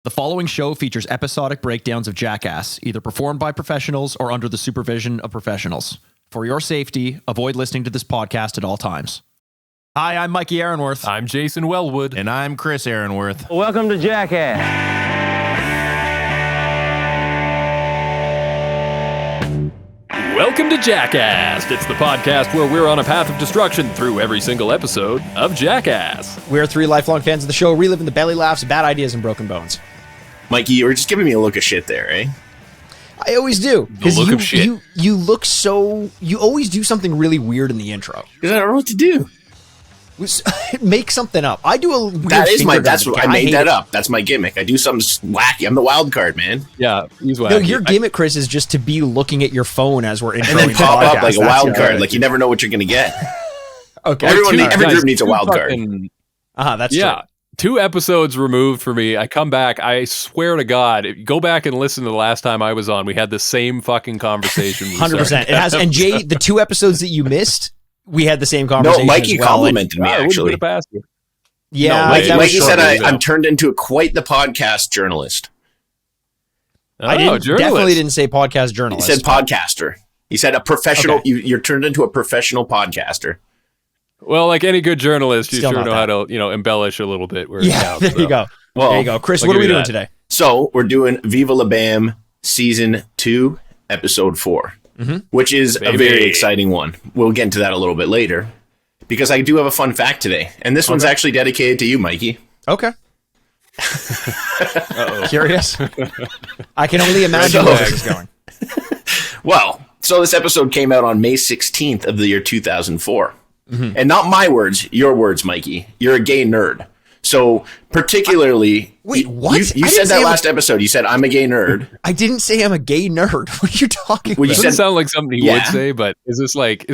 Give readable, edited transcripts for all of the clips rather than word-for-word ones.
The following show features episodic breakdowns of Jackass, either performed by professionals or under the supervision of professionals. For your safety, avoid listening to this podcast at all times. Hi, I'm Mikey Aaronworth. I'm Jason Wellwood. And I'm Chris Aaronworth. Welcome to Jackass. Welcome to Jackass. It's the podcast where we're on a path of destruction through every single episode of Jackass. We're three lifelong fans of the show, reliving the belly laughs, bad ideas, and broken bones. Mikey, you were just giving me a look of shit there, eh? I always do. The look of shit. You look so... You always do something really weird in the intro. Because I don't know what to do. Make something up. I do a weird That's what I made that up. That's my gimmick. I do something wacky. I'm the wild card, man. Yeah, he's wacky. No, your gimmick, Chris, is just to be looking at your phone as we're introing and then the pop podcast. up like a wild card. Like you never know what you're going to get. Okay. Every group needs a wild card. That's yeah. true. 2 episodes removed for me. I come back. I swear to God, go back and listen to the last time I was on. We had the same fucking conversation. 100%. It has. And Jay, the 2 episodes that you missed, we had the same conversation. No, Mikey complimented me, actually. Yeah, Mikey said I'm turned into quite the podcast journalist. I definitely didn't say podcast journalist. He said podcaster. He said a professional. Okay. You're turned into a professional podcaster. Well, like any good journalist, you Still sure know how to, embellish a little bit. Where yeah, there you go. Well, there you go. Chris, what are we doing today? So we're doing Viva La Bam Season 2, Episode 4, which is a very exciting one. We'll get into that a little bit later, because I do have a fun fact today. And this one's actually dedicated to you, Mikey. Okay. Curious? I can only imagine where this is going. Well, so this episode came out on May 16th of the year 2004. And not my words, your words, Mikey. You're a gay nerd. So particularly... Wait, what? You said that last episode. You said, I'm a gay nerd. I didn't say I'm a gay nerd. What are you talking about? You doesn't sound like something he would say, but is this like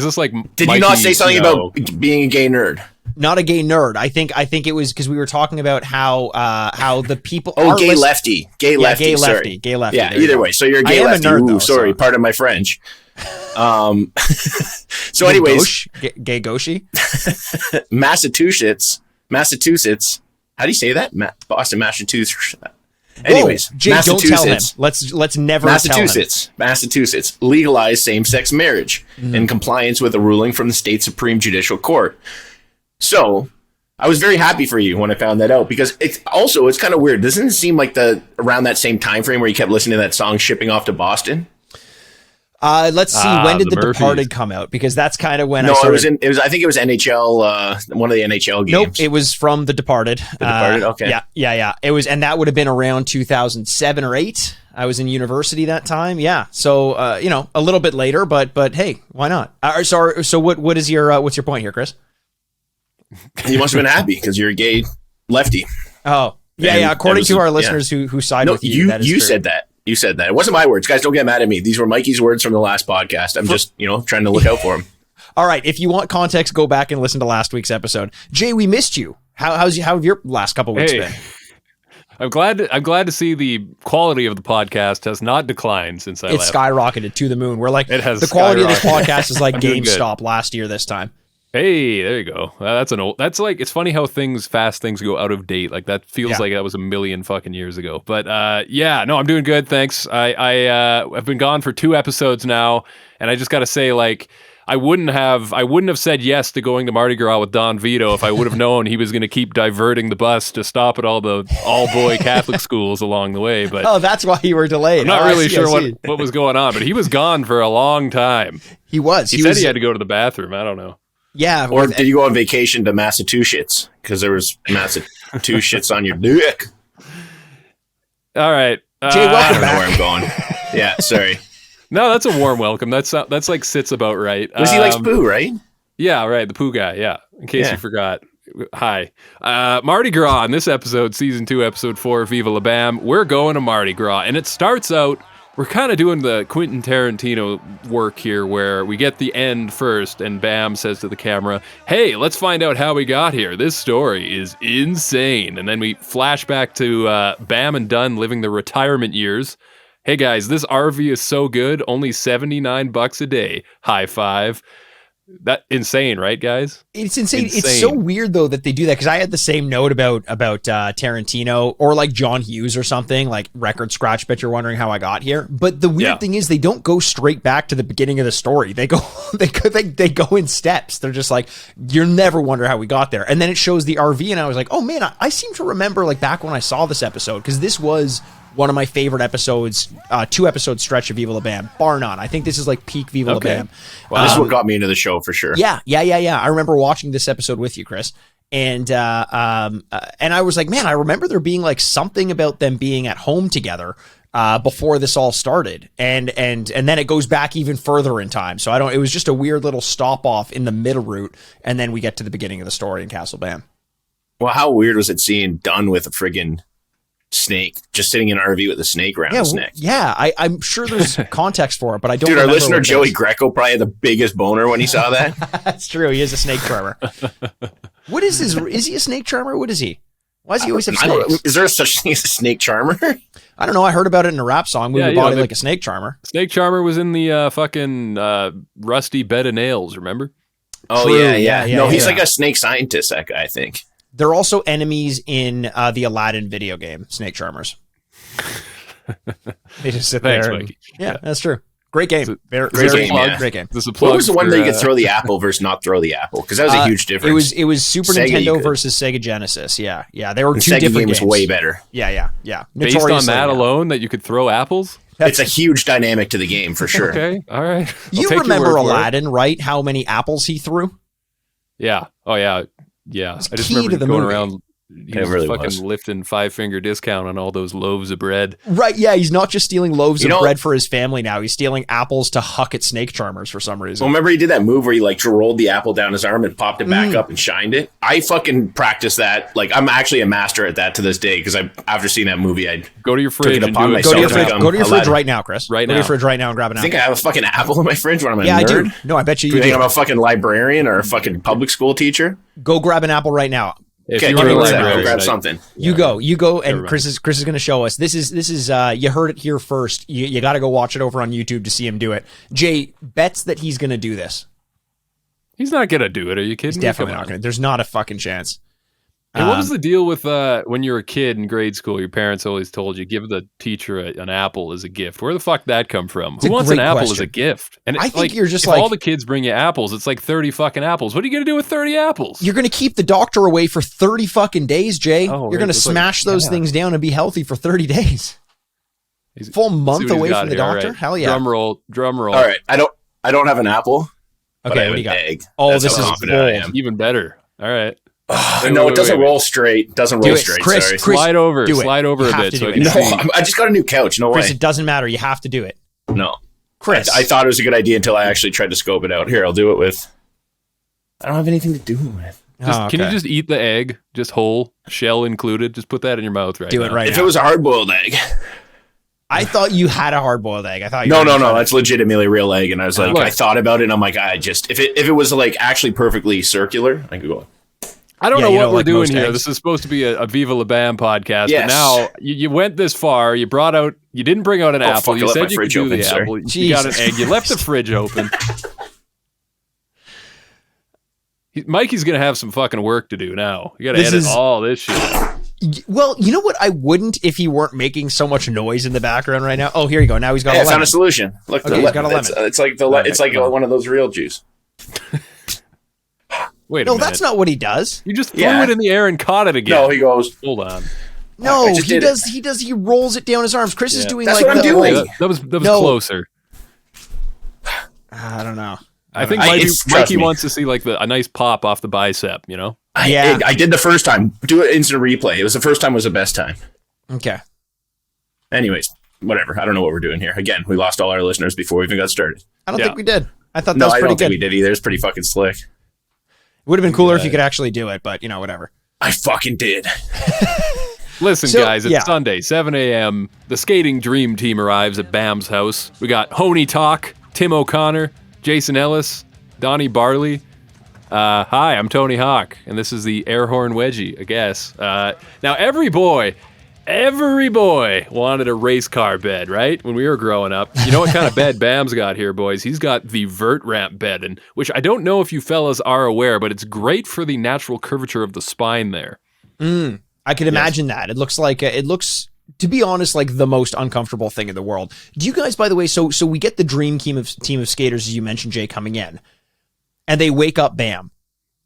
Did Mikey, you not say something about being a gay nerd? Not a gay nerd. I think it was because we were talking about how the people... Gay lefty. Gay lefty. Gay lefty. Yeah, either way. So you're a gay lefty. Ooh, sorry, pardon my French. So anyways, gay gauche. Massachusetts. How do you say that? Boston, Massachusetts. Anyways, Jay, Massachusetts. Don't tell him. Let's never tell him. Massachusetts legalized same-sex marriage in compliance with a ruling from the state Supreme Judicial Court. So I was very happy for you when I found that out, because it's kind of weird. Doesn't it seem like around that same time frame where you kept listening to that song "Shipping Off to Boston"? Let's see. When did The Departed come out? Because that's kind of when I started. I think it was NHL. One of the NHL games. Nope, it was from The Departed. The Departed. Okay. Yeah. It was, and that would have been around 2007 or 8. I was in university that time. Yeah. So a little bit later, but hey, why not? So what is your what's your point here, Chris? You must have been happy because you're a gay lefty. Oh, yeah. According to our listeners who side with you, you said that. You said that. It wasn't my words. Guys, don't get mad at me. These were Mikey's words from the last podcast. I'm just, trying to look out for him. All right. If you want context, go back and listen to last week's episode. Jay, we missed you. How have your last couple weeks been? I'm glad to see the quality of the podcast has not declined since I left. It's skyrocketed to the moon. We're like, the quality of this podcast is like GameStop last year this time. Hey, there you go. It's funny how fast things go out of date. Like that feels like that was a million fucking years ago. But I'm doing good. Thanks. I've been gone for 2 episodes now, and I just got to say, like, I wouldn't have said yes to going to Mardi Gras with Don Vito if I would have known he was going to keep diverting the bus to stop at all the all-boy Catholic schools along the way. But that's why you were delayed. I'm not really sure what was going on, but he was gone for a long time. He was. He said he had to go to the bathroom. I don't know. Yeah. Or did you go on vacation to Massachusetts? Because there was Massachusetts on your dick. All right. Jay, welcome I don't back. know where I'm going. Yeah, sorry. No, that's a warm welcome. That's like sits about right. Because he likes poo, right? Yeah, right. The poo guy. Yeah. In case you forgot. Hi. Mardi Gras in this episode, Season 2, Episode 4, Viva La Bam. We're going to Mardi Gras. And it starts out... We're kind of doing the Quentin Tarantino work here where we get the end first and Bam says to the camera, hey, let's find out how we got here. This story is insane. And then we flash back to Bam and Dunn living their retirement years. Hey guys, this RV is so good, only $79 a day. High five. That insane, right, guys? It's insane. It's so weird though that they do that, because I had the same note about Tarantino or like John Hughes or something, like record scratch. Bet you're wondering how I got here. But the weird thing is they don't go straight back to the beginning of the story. They go they go in steps. They're just like, you'll never wonder how we got there. And then it shows the RV, and I was like, oh man, I seem to remember like back when I saw this episode, because this was one of my favorite episodes, 2-episode stretch of Viva La Bam, bar none. I think this is like peak Viva La Bam. Well, this is what got me into the show for sure. Yeah. I remember watching this episode with you, Chris. And I was like, man, I remember there being like something about them being at home together before this all started. And then it goes back even further in time. So it was just a weird little stop off in the middle route. And then we get to the beginning of the story in Castle Bam. Well, how weird was it seeing Dunn with a friggin' snake, just sitting in an RV with a snake around his neck? Yeah, I'm sure there's context for it, but I don't. Dude, our listener Joey Greco probably had the biggest boner when he saw that. That's true. He is a snake charmer. What is his? Is he a snake charmer? What is he? Why does he always have snakes? Is there such thing as a snake charmer? I don't know. I heard about it in a rap song. Move your body like a snake charmer. Snake charmer was in the fucking Rusty Bed of Nails. Remember? Oh yeah. No, he's like a snake scientist. That guy, I think. They're also enemies in the Aladdin video game, snake charmers. They just sit there. Mikey. Yeah, that's true. Great game. Great game. What was the one that you could throw the apple versus not throw the apple? Because that was a huge difference. It was Super Nintendo versus Sega Genesis. Yeah. They were two different games. Was way better. Yeah. Based on that alone, that you could throw apples? It's a huge dynamic to the game for sure. Okay, all right. You remember Aladdin, right? How many apples he threw? Yeah. Oh yeah. Yeah, I just remember going around. He was fucking lifting 5-finger discount on all those loaves of bread. Right, yeah, he's not just stealing loaves of bread for his family now. He's stealing apples to huck at snake charmers for some reason. Well, remember he did that move where he like rolled the apple down his arm and popped it back up and shined it? I fucking practiced that. Like, I'm actually a master at that to this day, because after seeing that movie, I'd go to your fridge and do it. Go to your fridge right now, Chris. Go to your fridge right now and grab an apple. I think I have a fucking apple in my fridge when I'm a nerd. I do. No, I bet you do. You think I'm a fucking librarian or a fucking public school teacher? Go grab an apple right now. Okay, grab something. You go, and Chris is going to show us. This is you heard it here first. You got to go watch it over on YouTube to see him do it. Jay bets that he's going to do this. He's not going to do it. Are you kidding? He's definitely not going to. There's not a fucking chance. And what was the deal with when you were a kid in grade school? Your parents always told you give the teacher an apple as a gift. Where the fuck did that come from? Who wants an apple as a gift? And I think you're just if all the kids bring you apples, it's like 30 fucking apples. What are you gonna do with 30 apples? You're gonna keep the doctor away for 30 fucking days, Jay. You're gonna smash those things down and be healthy for 30 days. Full month away from the doctor. Right. Hell yeah! Drum roll. All right, I don't have an apple. Okay, but I have what do you got? Egg. Oh, That's this is even better. All right. No, it doesn't roll straight. Doesn't roll straight. Chris, sorry. Slide over a bit. So no, I just got a new couch. No Chris, way. it doesn't matter. You have to do it. No. Chris. I thought it was a good idea until I actually tried to scope it out. Here, I'll do it with. I don't have anything to do with. Can you just eat the egg, just whole, shell included? Just put that in your mouth right now. Do it right now. If it was a hard-boiled egg. I thought you had a hard-boiled egg. I thought no. That's legitimately a real egg, and I was like, I thought about it, and I'm like, if it was like actually perfectly circular, I could go. I don't know what we're doing here. This is supposed to be a Viva La Bam podcast, but now you went this far. You didn't bring out an apple. You said you could do the apple. You got an egg. You left the fridge open. Mikey's going to have some fucking work to do now. You got to edit all this shit. Well, you know what? I wouldn't if he weren't making so much noise in the background right now. Oh, here you go. Now he's got a lemon. I found a solution. Look, he's got a lemon. It's like one of those real juice. Wait a minute. No, that's not what he does. You just threw it in the air and caught it again. No, he goes. Hold on. No, he does. He rolls it down his arms. Chris is doing that's like what I'm doing. That was closer. I don't know. I think Mikey wants to see like a nice pop off the bicep, you know? I did the first time. Do it instant replay. It was the first time was the best time. Okay. Anyways, whatever. I don't know what we're doing here. Again, we lost all our listeners before we even got started. I don't think we did. I thought that was pretty good. I don't think we did either. It's pretty fucking slick. Would have been cooler if you could actually do it, but whatever. I fucking did. Listen, guys, it's Sunday, 7 a.m. The skating dream team arrives at Bam's house. We got Honey Talk, Tim O'Connor, Jason Ellis, Donny Barley. Hi, I'm Tony Hawk, and this is the air horn wedgie, I guess. Now, every boy Every boy wanted a race car bed, right? When we were growing up. You know what kind of bed Bam's got here, boys? He's got the vert ramp bed, and which I don't know if you fellas are aware, but it's great for the natural curvature of the spine there. I can imagine that. It looks like to be honest, like the most uncomfortable thing in the world. Do you guys, by the way, so we get the dream team of skaters, as you mentioned, Jay, coming in, and they wake up Bam.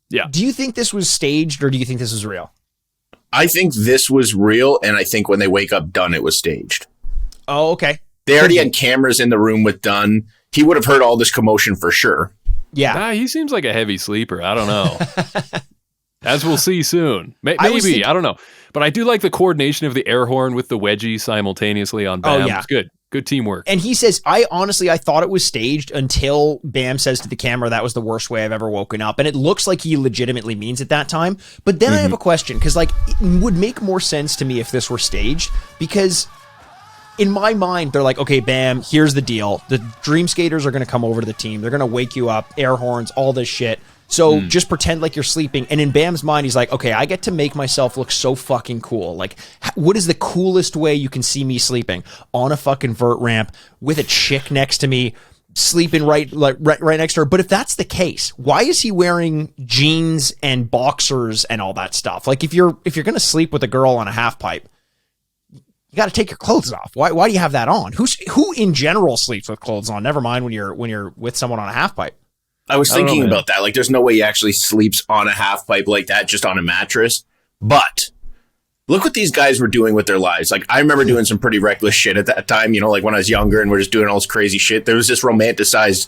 Yeah. Do you think this was staged, or do you think this was real? I think this was real, and I think when they wake up Dunn, it was staged. Oh, okay. They already had cameras in the room with Dunn. He would have heard all this commotion for sure. Yeah. He seems like a heavy sleeper. I don't know. As we'll see soon. Maybe. I don't know. But I do like the coordination of the air horn with the wedgie simultaneously on Bam. Oh, yeah. It's good. Good teamwork. And he says, I thought it was staged until Bam says to the camera, that was the worst way I've ever woken up. And it looks like he legitimately means it that time. But then I have a question, because like it would make more sense to me if this were staged, because in my mind, they're like, okay, Bam, here's the deal. The Dream Skaters are going to come over to the team. They're going to wake you up, air horns, all this shit. So just pretend like you're sleeping. And in Bam's mind, he's like, okay, I get to make myself look so fucking cool. Like, what is the coolest way you can see me sleeping? On a fucking vert ramp with a chick next to me, sleeping right next to her. But if that's the case, why is he wearing jeans and boxers and all that stuff? Like, if you're going to sleep with a girl on a half pipe, you got to take your clothes off. Why do you have that on? Who in general sleeps with clothes on? Never mind when you're with someone on a half pipe. I was thinking about that. Like, there's no way he actually sleeps on a half pipe like that, just on a mattress. But look what these guys were doing with their lives. Like, I remember doing some pretty reckless shit at that time, like when I was younger and we're just doing all this crazy shit. There was this romanticized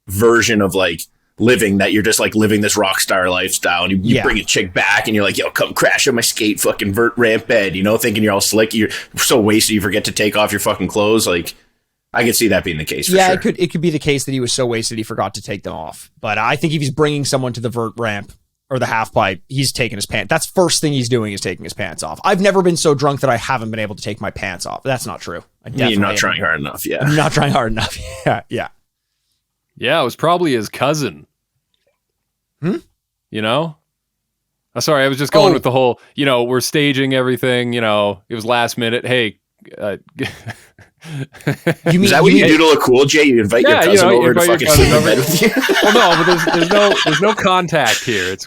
version of like living that you're just like living this rock star lifestyle. And you bring a chick back and you're like, yo, come crash on my skate fucking vert ramp bed, thinking you're all slick. You're so wasted you forget to take off your fucking clothes. Like, I could see that being the case for sure. It could be the case that he was so wasted he forgot to take them off. But I think if he's bringing someone to the vert ramp or the half pipe, he's taking his pants. That's first thing he's doing is taking his pants off. I've never been so drunk that I haven't been able to take my pants off. That's not true. You're not trying hard enough. Yeah. I'm not trying hard enough. Yeah. Yeah, it was probably his cousin. Sorry, I was just going with the whole, we're staging everything, it was last minute. Hey, Is that when you do to look cool, Jay? You invite your cousin over to fucking sleep in bed with you? Well, no, but there's no contact here. It's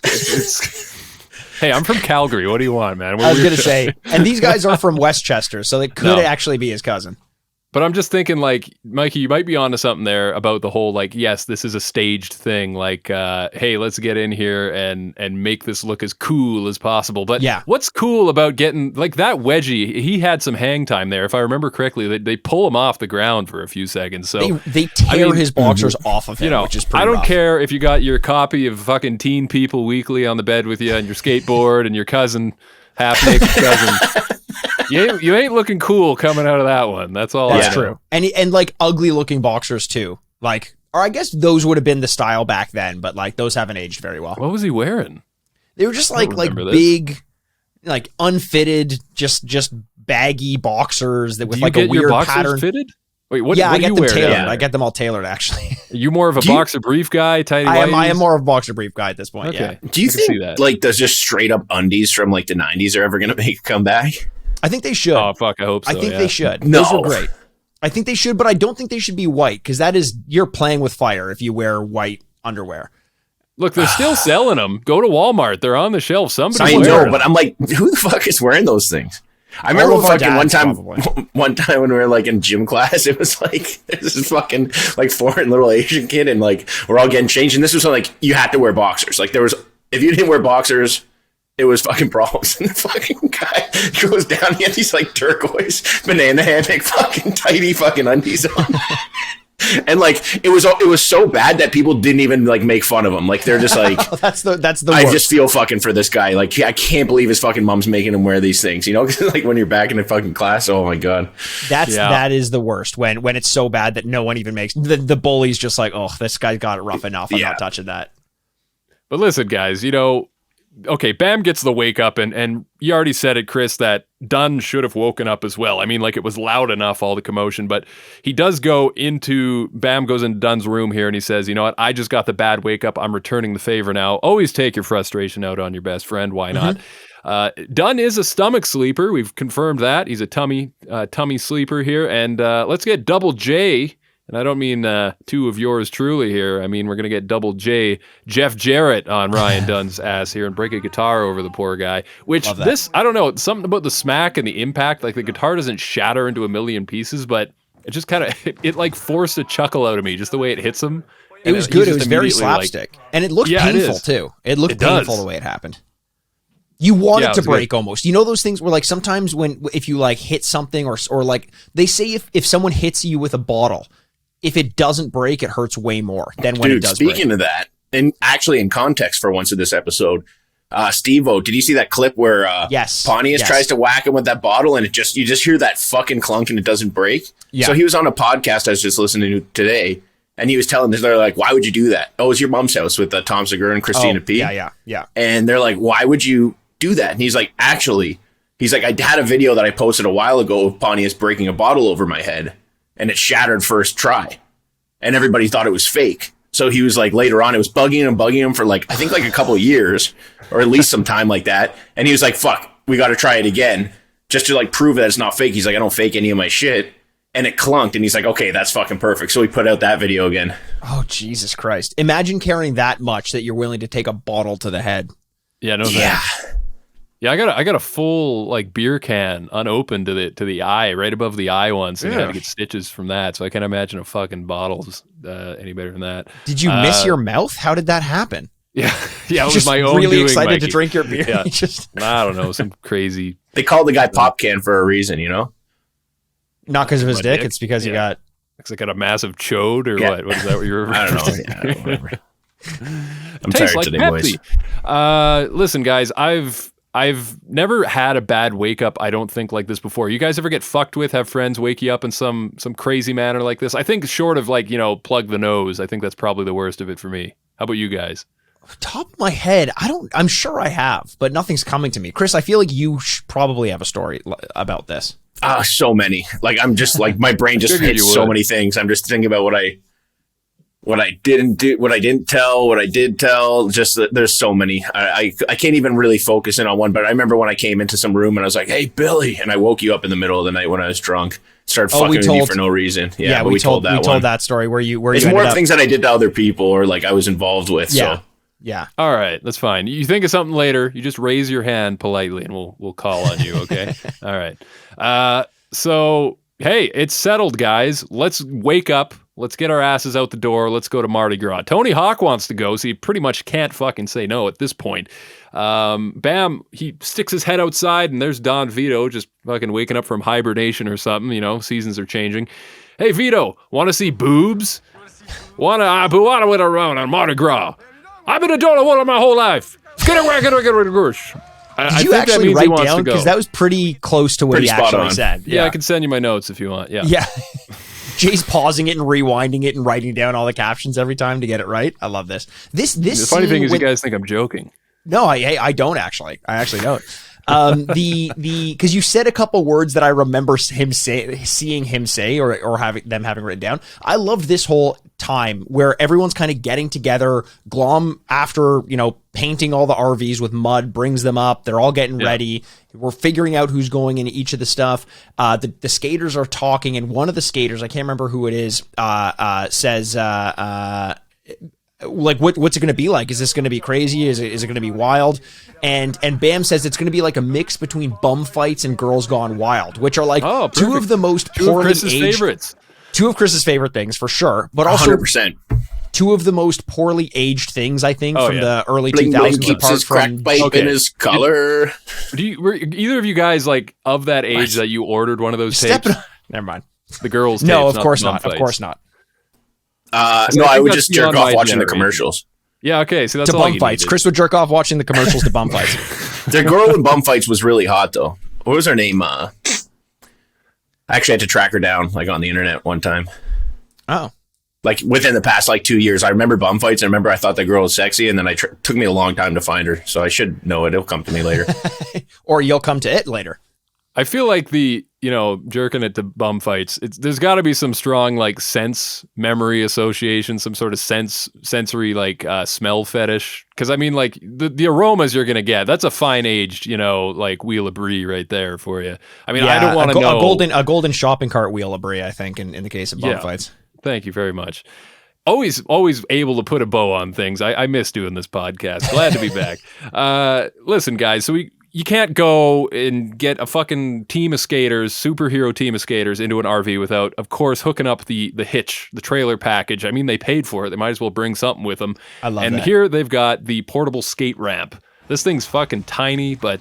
Hey, I'm from Calgary. What do you want, man? I was going to say, and these guys are from Westchester, so it could actually be his cousin. But I'm just thinking, like, Mikey, you might be onto something there about the whole, like, yes, this is a staged thing. Like, hey, let's get in here and make this look as cool as possible. But what's cool about getting, like, that wedgie? He had some hang time there. If I remember correctly, they pull him off the ground for a few seconds. So they tear his boxers off of him, which is pretty rough. Care if you got your copy of fucking Teen People Weekly on the bed with you and your skateboard and your cousin, half-naked cousin. You ain't looking cool coming out of that one. That's all. That's true. And like ugly looking boxers too. Like, or I guess those would have been the style back then, but like those haven't aged very well. What was he wearing? They were just like big, like unfitted, just baggy boxers that with like a weird pattern. Fitted? Wait, what? Yeah, what I get them tailored. Yeah. I get them all tailored actually. Are you more of a boxer brief guy? Tidy whities? I am more of a boxer brief guy at this point. Okay. Yeah. Do you think like those just straight up undies from like the 90s are ever going to make a comeback? I think they should. Oh, fuck, I hope so. I think they should. No. Those are great. I think they should, but I don't think they should be white, because you're playing with fire if you wear white underwear. Look, they're still selling them. Go to Walmart. They're on the shelf. Somebody I know, but I'm like, who the fuck is wearing those things? I remember fucking one time when we were like in gym class, it was like this is fucking like foreign little Asian kid, and like we're all getting changed, and this was like you had to wear boxers. Like there was, if you didn't wear boxers, it was fucking problems. And the fucking guy goes down, he had these like turquoise banana hammock fucking tighty fucking undies on. And like it was so bad that people didn't even like make fun of him. Like they're just like that's the I worst. just feel fucking for this guy. Like I can't believe his fucking mom's making him wear these things. Cause like when you're back in the fucking class, oh my god, that is the worst when it's so bad that no one even makes the bully's just like, oh, this guy got it rough enough. I'm not touching that. But listen, guys, okay, Bam gets the wake up, and you already said it, Chris, that Dunn should have woken up as well. I mean, like, it was loud enough, all the commotion, but he does Bam goes into Dunn's room here, and he says, you know what, I just got the bad wake up, I'm returning the favor now. Always take your frustration out on your best friend, why not? Dunn is a stomach sleeper. We've confirmed that. He's a tummy sleeper here. And let's get Double J. And I don't mean two of yours truly here. I mean, we're going to get Double J, Jeff Jarrett on Ryan Dunn's ass here and break a guitar over the poor guy. Which I don't know, something about the smack and the impact. Like the guitar doesn't shatter into a million pieces, but it just kind of, it like forced a chuckle out of me, just the way it hits him. It was good. It was very slapstick. And it looked painful too. It looked painful the way it happened. You want it to break almost. You know those things where like sometimes if you like hit something or like they say if someone hits you with a bottle, if it doesn't break, it hurts way more than when it does break. Speaking of that, and actually in context for once of this episode, Steve-O, did you see that clip where Pontius tries to whack him with that bottle and you just hear that fucking clunk and it doesn't break? Yeah. So he was on a podcast I was just listening to today, and he was telling this, they're like, why would you do that? Oh, it was your mom's house with Tom Segura and Christina P. Yeah. And they're like, why would you do that? And he's like, I had a video that I posted a while ago of Pontius breaking a bottle over my head, and it shattered first try, and everybody thought it was fake. So he was like, later on, it was bugging him for like, I think like a couple of years, or at least some time like that. And he was like, fuck, we got to try it again just to like prove that it's not fake. He's like, I don't fake any of my shit. And it clunked, and he's like, okay, that's fucking perfect. So he put out that video again. Oh, Jesus Christ. Imagine carrying that much that you're willing to take a bottle to the head. Yeah, no thanks. Yeah, I got a full like beer can unopened to the eye, right above the eye once, and I had to get stitches from that. So I can't imagine a fucking bottle's any better than that. Did you miss your mouth? How did that happen? Yeah, it was my own really doing, excited Mikey. to drink your beer. Yeah. I don't know, some crazy. They called the guy Pop Can for a reason, you know? Not because of his dick. It's because he got. Looks like a massive chode or what? What is that? What you're? I don't know. Yeah, whatever. I'm tired like today, Pepsi. boys. Listen, guys, I've never had a bad wake up, I don't think, like this before. You guys ever get fucked with, have friends wake you up in some crazy manner like this? I think short of like, plug the nose, I think that's probably the worst of it for me. How about you guys? Top of my head, I'm sure I have, but nothing's coming to me. Chris, I feel like you probably have a story about this. So many. Like, I'm just like, my brain just hits so many things. I'm just thinking about what I didn't do, what I didn't tell, what I did tell. Just there's so many. I can't even really focus in on one. But I remember when I came into some room and I was like, "Hey, Billy," and I woke you up in the middle of the night when I was drunk. Started fucking with me for no reason. Yeah, but we told that story where you it's more things that I did to other people or like I was involved with. Yeah. So. Yeah. All right, that's fine. You think of something later, you just raise your hand politely and we'll call on you, okay? All right. So, hey, it's settled, guys. Let's wake up. Let's get our asses out the door. Let's go to Mardi Gras. Tony Hawk wants to go, so he pretty much can't fucking say no at this point. Bam, he sticks his head outside, and there's Don Vito just fucking waking up from hibernation or something. Seasons are changing. Hey, Vito, want to see boobs? Wanna win around on Mardi Gras? I've been a dollar water my whole life. Get away. Did you actually write down? Because that was pretty close to what he actually said. Yeah, I can send you my notes if you want. Yeah. Yeah. Jay's pausing it and rewinding it and writing down all the captions every time to get it right. I love this. The funny thing is, you guys think I'm joking. No, I don't actually. I actually don't. Because you said a couple words that I remember seeing him say or having written down. I loved this whole time where everyone's kind of getting together. Glomb, after painting all the RVs with mud, brings them up. They're all getting ready. We're figuring out who's going into each of the stuff. The skaters are talking, and one of the skaters, I can't remember who it is, says, like, what's it going to be like? Is this going to be crazy? Is it going to be wild? And Bam says it's going to be like a mix between bum fights and Girls Gone Wild, which are like two of the most poorly aged favorites. Two of Chris's favorite things for sure, but also 100%. Two of the most poorly aged things, I think, from the early 2000s. Bling keeps his crack pipe in his collar. Were either of you guys like of that age that you ordered one of those tapes? Never mind. The girls' tapes. No, of course not. Of course not. No, I would just jerk off watching the commercials. Yeah, okay. So that's to all bum fights. Chris would jerk off watching the commercials to bum fights. Their girl in bum fights was really hot, though. What was her name? I actually had to track her down, like on the internet one time. Oh. Like within the past 2 years, I remember bum fights. And I remember I thought the girl was sexy, and then took me a long time to find her. So I should know it. It'll come to me later. Or you'll come to it later. I feel like jerking it to bum fights, there's got to be some strong like sense memory association, some sort of sensory like smell fetish. Because I mean, like the aromas you're gonna get, that's a fine aged, like wheel of brie right there for you. I mean, I don't want to know a golden shopping cart wheel of brie. I think in the case of bum fights. Thank you very much. Always able to put a bow on things. I miss doing this podcast. Glad to be back. Listen, guys, so you can't go and get a fucking team of skaters, superhero team of skaters into an RV without, of course, hooking up the hitch, the trailer package. I mean, they paid for it. They might as well bring something with them. I love that. And here they've got the portable skate ramp. This thing's fucking tiny, but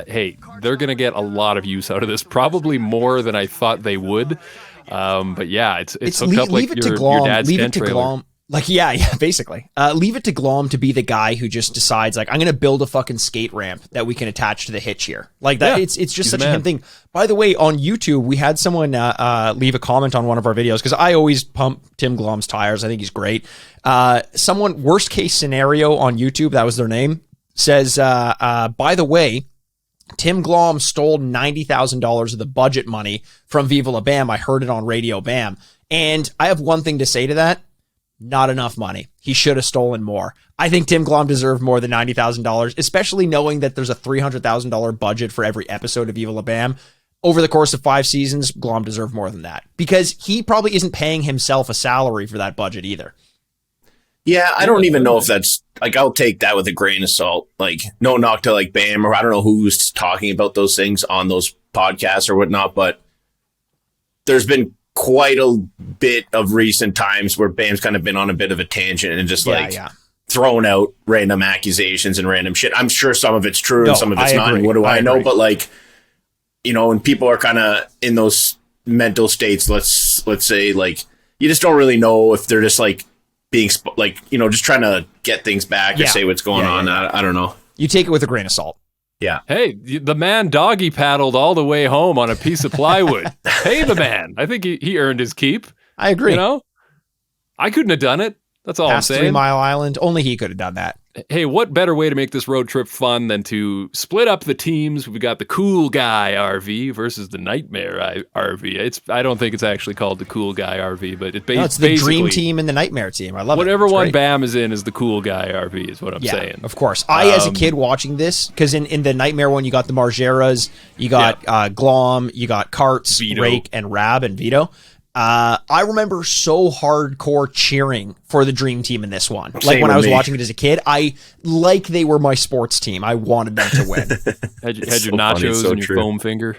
hey, they're going to get a lot of use out of this. Probably more than I thought they would. But yeah, it's hooked up like your dad's tent trailer. Like, yeah, basically. Leave it to Glomb to be the guy who just decides, like, I'm going to build a fucking skate ramp that we can attach to the hitch here. Like, that. Yeah, it's just such a him thing. By the way, on YouTube, we had someone leave a comment on one of our videos, because I always pump Tim Glomb's tires. I think he's great. Someone, worst case scenario on YouTube, that was their name, says, by the way, Tim Glomb stole $90,000 of the budget money from Viva La Bam. I heard it on Radio Bam. And I have one thing to say to that. Not enough money. He should have stolen more. I think Tim Glomb deserved more than $90,000, especially knowing that there's a $300,000 budget for every episode of Viva La Bam. Over the course of 5 seasons, Glomb deserved more than that, because he probably isn't paying himself a salary for that budget either. Yeah, I don't even know if that's, like, I'll take that with a grain of salt. Like, no knock to, like, Bam, or I don't know who's talking about those things on those podcasts or whatnot, but there's been quite a bit of recent times where Bam's kind of been on a bit of a tangent and just throwing out random accusations and random shit. I'm sure some of it's true and some of it's not. And what do I know? But like, when people are kind of in those mental states, let's say, like, you just don't really know if they're just like being just trying to get things back or say what's going on. I don't know. You take it with a grain of salt. Yeah. Hey, the man doggy paddled all the way home on a piece of plywood. Hey, the man. I think he earned his keep. I agree. I couldn't have done it. That's all I'm saying. 3 Mile Island. Only he could have done that. Hey, what better way to make this road trip fun than to split up the teams? We've got the Cool Guy RV versus the Nightmare RV. I don't think it's actually called the Cool Guy RV, but it's the Dream Team and the Nightmare Team. I love it. Whatever one Bam is in is the Cool Guy RV, is what I'm saying. Of course. As a kid watching this, because in the Nightmare one, you got the Margeras, you got Glomb, you got Karts, Vito. Rake, and Raab and Vito. I remember so hardcore cheering for the Dream Team in this one. Like when I was watching it as a kid, they were my sports team. I wanted them to win. had your nachos and your foam finger.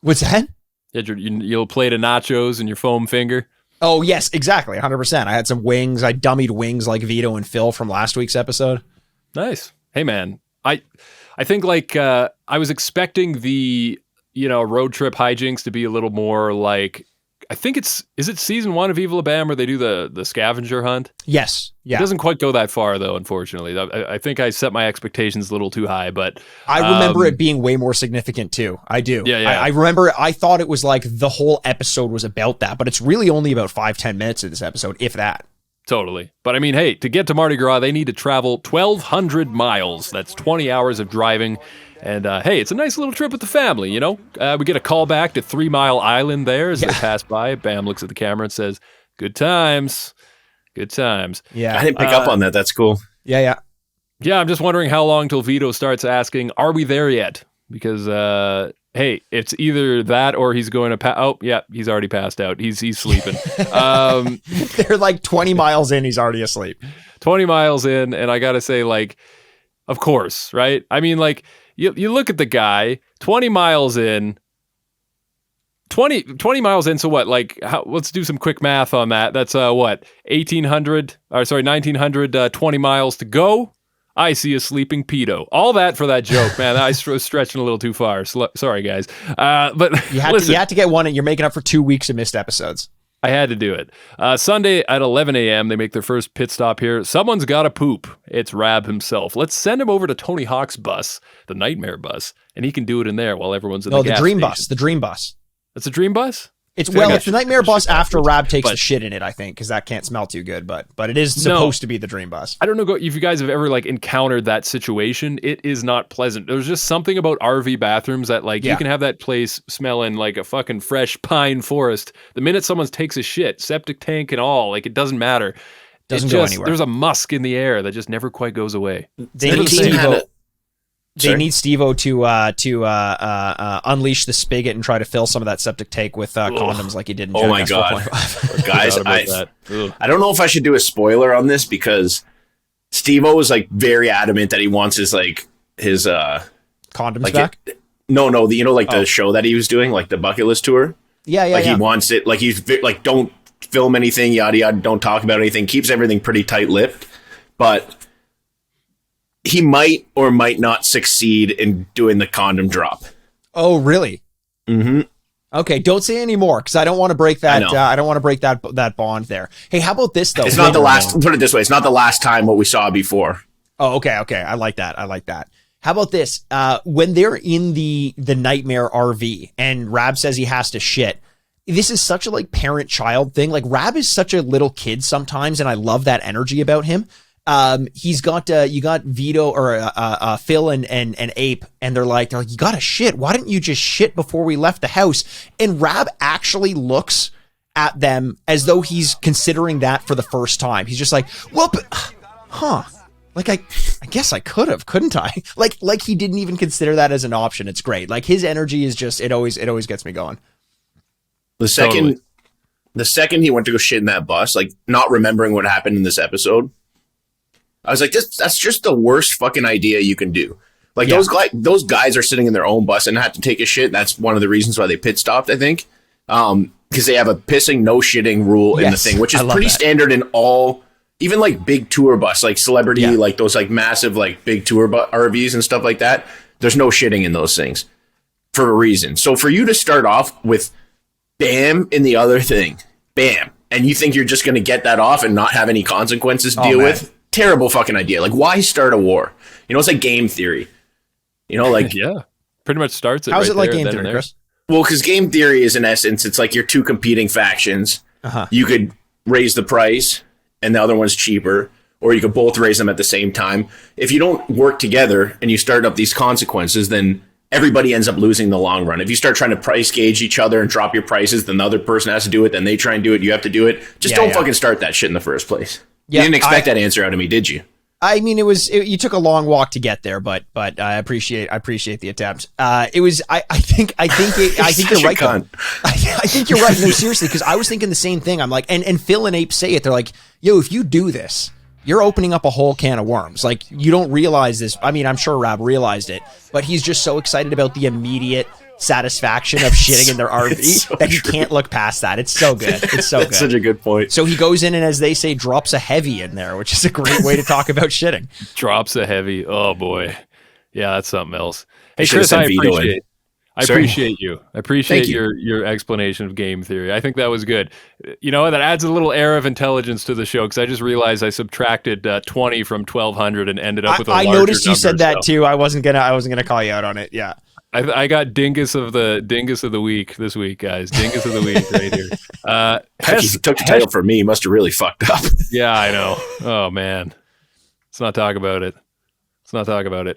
What's that? Had your plate of nachos and your foam finger. Oh yes, exactly. 100%. I had some wings. I dummied wings like Vito and Phil from last week's episode. Nice. Hey man, I think like I was expecting the road trip hijinks to be a little more like. I think is it season 1 of Viva La Bam where they do the scavenger hunt? Yes. Yeah. It doesn't quite go that far though, unfortunately. I think I set my expectations a little too high, but I remember it being way more significant too. I do. Yeah. I remember I thought it was like the whole episode was about that, but it's really only about 5-10 minutes of this episode, if that. Totally. But I mean, hey, to get to Mardi Gras, they need to travel 1,200 miles. That's 20 hours of driving. And hey, it's a nice little trip with the family, We get a call back to 3 Mile Island there as they pass by. Bam looks at the camera and says, good times. Good times. Yeah. I didn't pick up on that. That's cool. Yeah. Yeah, I'm just wondering how long till Vito starts asking, are we there yet? Because, hey, it's either that or he's going to he's already passed out. He's sleeping. They're like 20 miles in, he's already asleep. 20 miles in, and I got to say, like, of course, right? I mean, like, you look at the guy, 20 miles in, 20 miles in, so what? Like, let's do some quick math on that. That's, 1900, 20 miles to go. I see a sleeping pedo. All that for that joke, man. I was stretching a little too far. Sorry, guys. But you had to get one, and you're making up for 2 weeks of missed episodes. I had to do it. Sunday at 11 a.m., they make their first pit stop here. Someone's got to poop. It's Raab himself. Let's send him over to Tony Hawk's bus, the Nightmare bus, and he can do it in there while everyone's in the gas Dream station. Bus. The Dream Bus. That's a Dream Bus? It's the nightmare bus after Raab takes the shit in it, I think, because that can't smell too good. But it is supposed to be the dream bus. I don't know if you guys have ever like encountered that situation. It is not pleasant. There's just something about RV bathrooms that like you can have that place smelling like a fucking fresh pine forest. The minute someone takes a shit, septic tank and all, like it doesn't matter. Doesn't go anywhere. There's a musk in the air that just never quite goes away. They need Steve-O to unleash the spigot and try to fill some of that septic tank with condoms like he did in Jackass. Oh my god, guys! I don't know if I should do a spoiler on this because Steve-O was like very adamant that he wants his condoms back. The show that he was doing, like the bucket list tour. He wants it. Like he's like, don't film anything, yada yada. Don't talk about anything. Keeps everything pretty tight-lipped, but he might or might not succeed in doing the condom drop. Oh, really? Mm-hmm. Okay, don't say any more because I don't want to break that. I don't want to break that bond there. Hey, how about this though? It's not the last. Put it this way: it's not the last time what we saw before. Oh, okay. I like that. How about this? When they're in the nightmare RV and Raab says he has to shit. This is such a like parent-child thing. Like Raab is such a little kid sometimes, and I love that energy about him. He's got you got Vito or Phil and Ape, and they're like you gotta shit. Why didn't you just shit before we left the house? And Raab actually looks at them as though he's considering that for the first time. He's just like, well, like I guess I could have, couldn't I? Like he didn't even consider that as an option. It's great. Like his energy is just it always gets me going. The second he went to go shit in that bus, like not remembering what happened in this episode, I was like, that's just the worst fucking idea you can do. Like those guys are sitting in their own bus and had to take a shit. That's one of the reasons why they pit stopped, I think. Because they have a pissing, no shitting rule in the thing, which is pretty standard in all, even like big tour bus, like celebrity, like those like massive, like big tour RVs and stuff like that. There's no shitting in those things for a reason. So for you to start off with bam in the other thing, bam, and you think you're just going to get that off and not have any consequences to deal with, terrible fucking idea. Like, why start a war? It's like game theory. Like pretty much starts it. How's right it like there, game theory, Chris? Well, because game theory is in essence, it's like your two competing factions. You could raise the price, and the other one's cheaper, or you could both raise them at the same time. If you don't work together and you start up these consequences, then everybody ends up losing in the long run. If you start trying to price gauge each other and drop your prices, then the other person has to do it. Then they try and do it. You have to do it. Just don't fucking start that shit in the first place. You didn't expect that answer out of me, did you? I mean, you took a long walk to get there, but I appreciate the attempt. I think you're right. I think you're right. No, seriously, because I was thinking the same thing. I'm like, and Phil and Ape say it. They're like, yo, if you do this, you're opening up a whole can of worms. Like, you don't realize this. I mean, I'm sure Raab realized it, but he's just so excited about the immediate satisfaction of shitting in their RV that he can't look past that. It's so good. It's so good. That's such a good point. So he goes in and, as they say, drops a heavy in there, which is a great way to talk about shitting. Drops a heavy. Oh boy. Yeah, that's something else. Hey, Chris, I appreciate you. I appreciate your explanation of game theory. I think that was good. That adds a little air of intelligence to the show, because I just realized I subtracted 20 from 1,200 and ended up with a larger number. I noticed you said that too. I wasn't gonna call you out on it. Yeah. I got dingus of the week this week, guys. Dingus of the week right here. He took the title from me. He must have really fucked up. Yeah, I know. Oh man, let's not talk about it.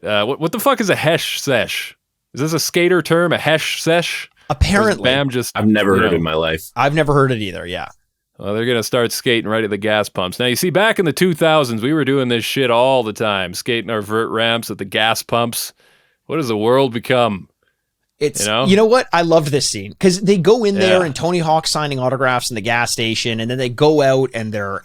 What the fuck is a hesh sesh? Is this a skater term? A hesh sesh? Apparently, I've never heard it in my life. I've never heard it either. Yeah. Well, they're gonna start skating right at the gas pumps. Now, you see, back in the 2000s, we were doing this shit all the time, skating our vert ramps at the gas pumps. What does the world become? It's, you know what? I loved this scene because they go in there and Tony Hawk's signing autographs in the gas station, and then they go out and they're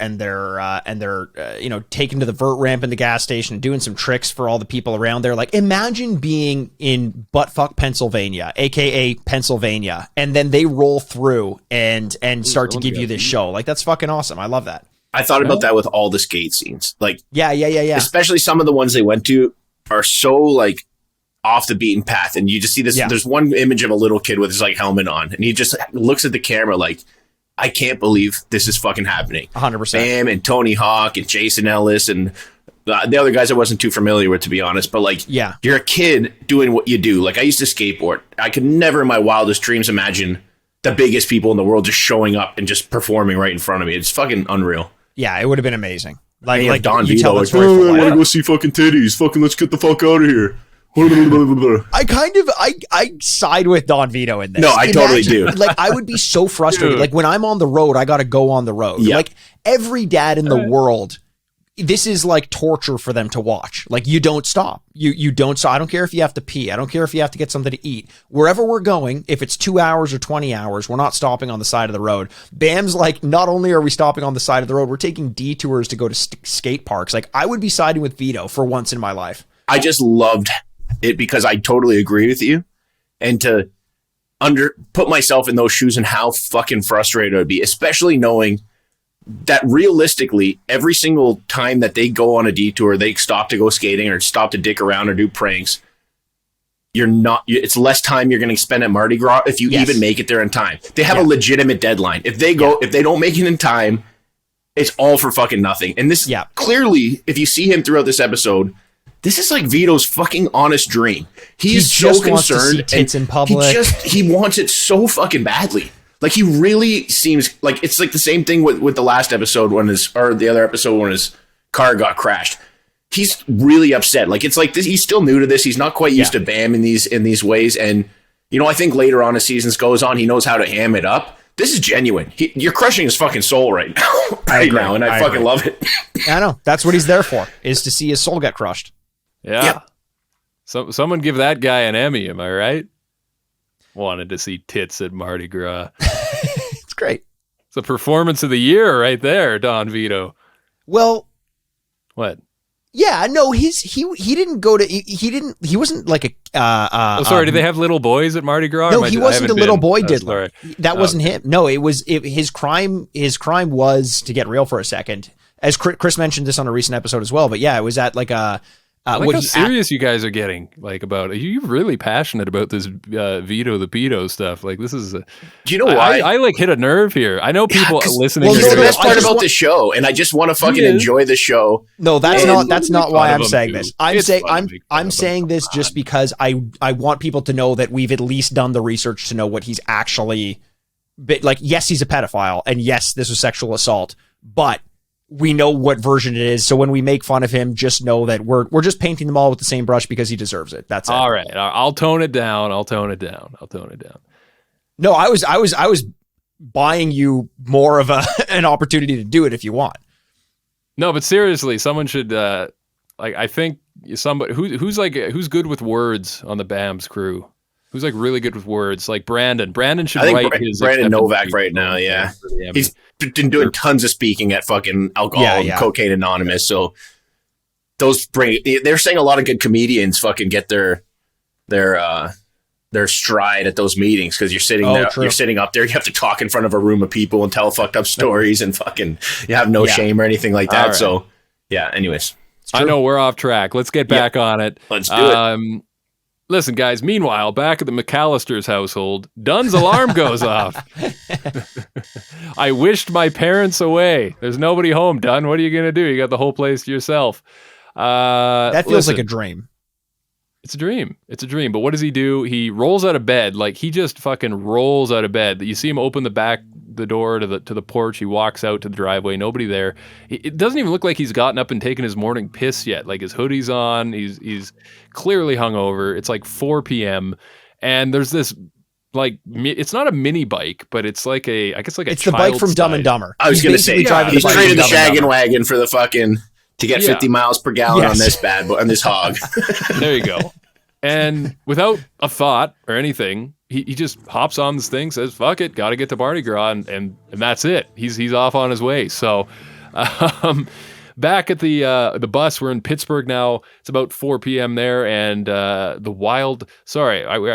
taken to the vert ramp in the gas station, doing some tricks for all the people around there. Like, imagine being in buttfuck Pennsylvania, aka Pennsylvania, and then they roll through and start to give you this show. Like, that's fucking awesome. I love that. I thought about that with all the skate scenes. Like, yeah. Especially some of the ones they went to are so like off the beaten path, and you just see this. There's one image of a little kid with his like helmet on, and he just looks at the camera like, I can't believe this is fucking happening. 100%. Bam, and Tony Hawk and Jason Ellis and the other guys I wasn't too familiar with, to be honest. But like, you're a kid doing what you do. Like, I used to skateboard. I could never in my wildest dreams imagine the biggest people in the world just showing up and just performing right in front of me. It's fucking unreal. Yeah, it would have been amazing. Like Don you Vito, tell that like, story for I life. want to go see fucking titties. Fucking let's get the fuck out of here. I side with Don Vito in this. No, I totally do. Like, I would be so frustrated. Dude. Like, when I'm on the road, I got to go on the road. Yeah. Like, every dad in the world, this is like torture for them to watch. Like, you don't stop. You don't stop. I don't care if you have to pee. I don't care if you have to get something to eat. Wherever we're going, if it's 2 hours or 20 hours, we're not stopping on the side of the road. Bam's like, not only are we stopping on the side of the road, we're taking detours to go to skate parks. Like, I would be siding with Vito for once in my life. I just loved it because I totally agree with you, and to put myself in those shoes and how fucking frustrated I would be, especially knowing that realistically every single time that they go on a detour, they stop to go skating or stop to dick around or do pranks, it's less time you're going to spend at Mardi Gras if you even make it there in time. They have a legitimate deadline. If they don't make it in time, it's all for fucking nothing. And this clearly, if you see him throughout this episode, this is like Vito's fucking honest dream. He's so concerned wants to see tits in public. He wants it so fucking badly. Like, he really seems like it's like the same thing with the last episode or the other episode when his car got crashed. He's really upset. Like, it's like this, he's still new to this. He's not quite used to Bam in these ways. And, you know, I think later on as seasons goes on, he knows how to ham it up. This is genuine. You're crushing his fucking soul right now. And I fucking love it. I know. That's what he's there for, is to see his soul get crushed. Yeah. So someone give that guy an Emmy, am I right? Wanted to see tits at Mardi Gras. It's great. It's the performance of the year right there, Don Vito. Well, what? Yeah, no, he didn't go to he wasn't like a sorry, did they have little boys at Mardi Gras? No, he wasn't a little boy diddler. Sorry. That wasn't him. No, his crime was, to get real for a second, as Chris mentioned this on a recent episode as well, but yeah, it was at like a I like how serious you guys are getting, like, about it. You're really passionate about this Vito the Pedo stuff. Like, this is do you know why? I like hit a nerve here. I know people listening. Well, the best part about the show, and I just want to fucking enjoy the show. No, that's not why I'm saying this. I'm saying this just because I want people to know that we've at least done the research to know what he's actually, like, yes, he's a pedophile, and yes, this was sexual assault, but we know what version it is. So when we make fun of him, just know that we're just painting them all with the same brush because he deserves it. That's it. All right. I'll tone it down. No, I was buying you more of an opportunity to do it if you want. No, but seriously, someone should I think somebody who's good with words on the BAMS crew. Who's like really good with words, like Brandon. Brandon should write his Brandon Novak right now. Yeah, he's been doing tons of speaking at fucking alcohol and Cocaine Anonymous. So they're saying a lot of good comedians fucking get their stride at those meetings, because you're sitting there, you're sitting up there, you have to talk in front of a room of people and tell fucked up stories and fucking you have no shame or anything like that. Right. So yeah. Anyways, I know we're off track. Let's get back on it. Let's do it. Listen, guys, meanwhile, back at the McAllister's household, Dunn's alarm goes off. I wished my parents away. There's nobody home, Dunn. What are you going to do? You got the whole place to yourself. That feels like a dream. It's a dream. It's a dream. But what does he do? He rolls out of bed. Like, he just fucking rolls out of bed. You see him open the door to the porch. He walks out to the driveway. Nobody there. It doesn't even look like he's gotten up and taken his morning piss yet. Like, his hoodie's on. He's clearly hungover. It's like 4 p.m. And there's this, like, it's not a mini bike, but it's like it's the bike from Dumb and Dumber. I was going to say, he's traded the shaggin' wagon for the fucking to get 50 miles per gallon on this bad boy, on this hog. There you go. And without a thought or anything, he just hops on this thing, says, fuck it, got to get to Mardi Gras, and that's it. He's off on his way. So back at the bus, we're in Pittsburgh now. It's about 4 p.m. there, and I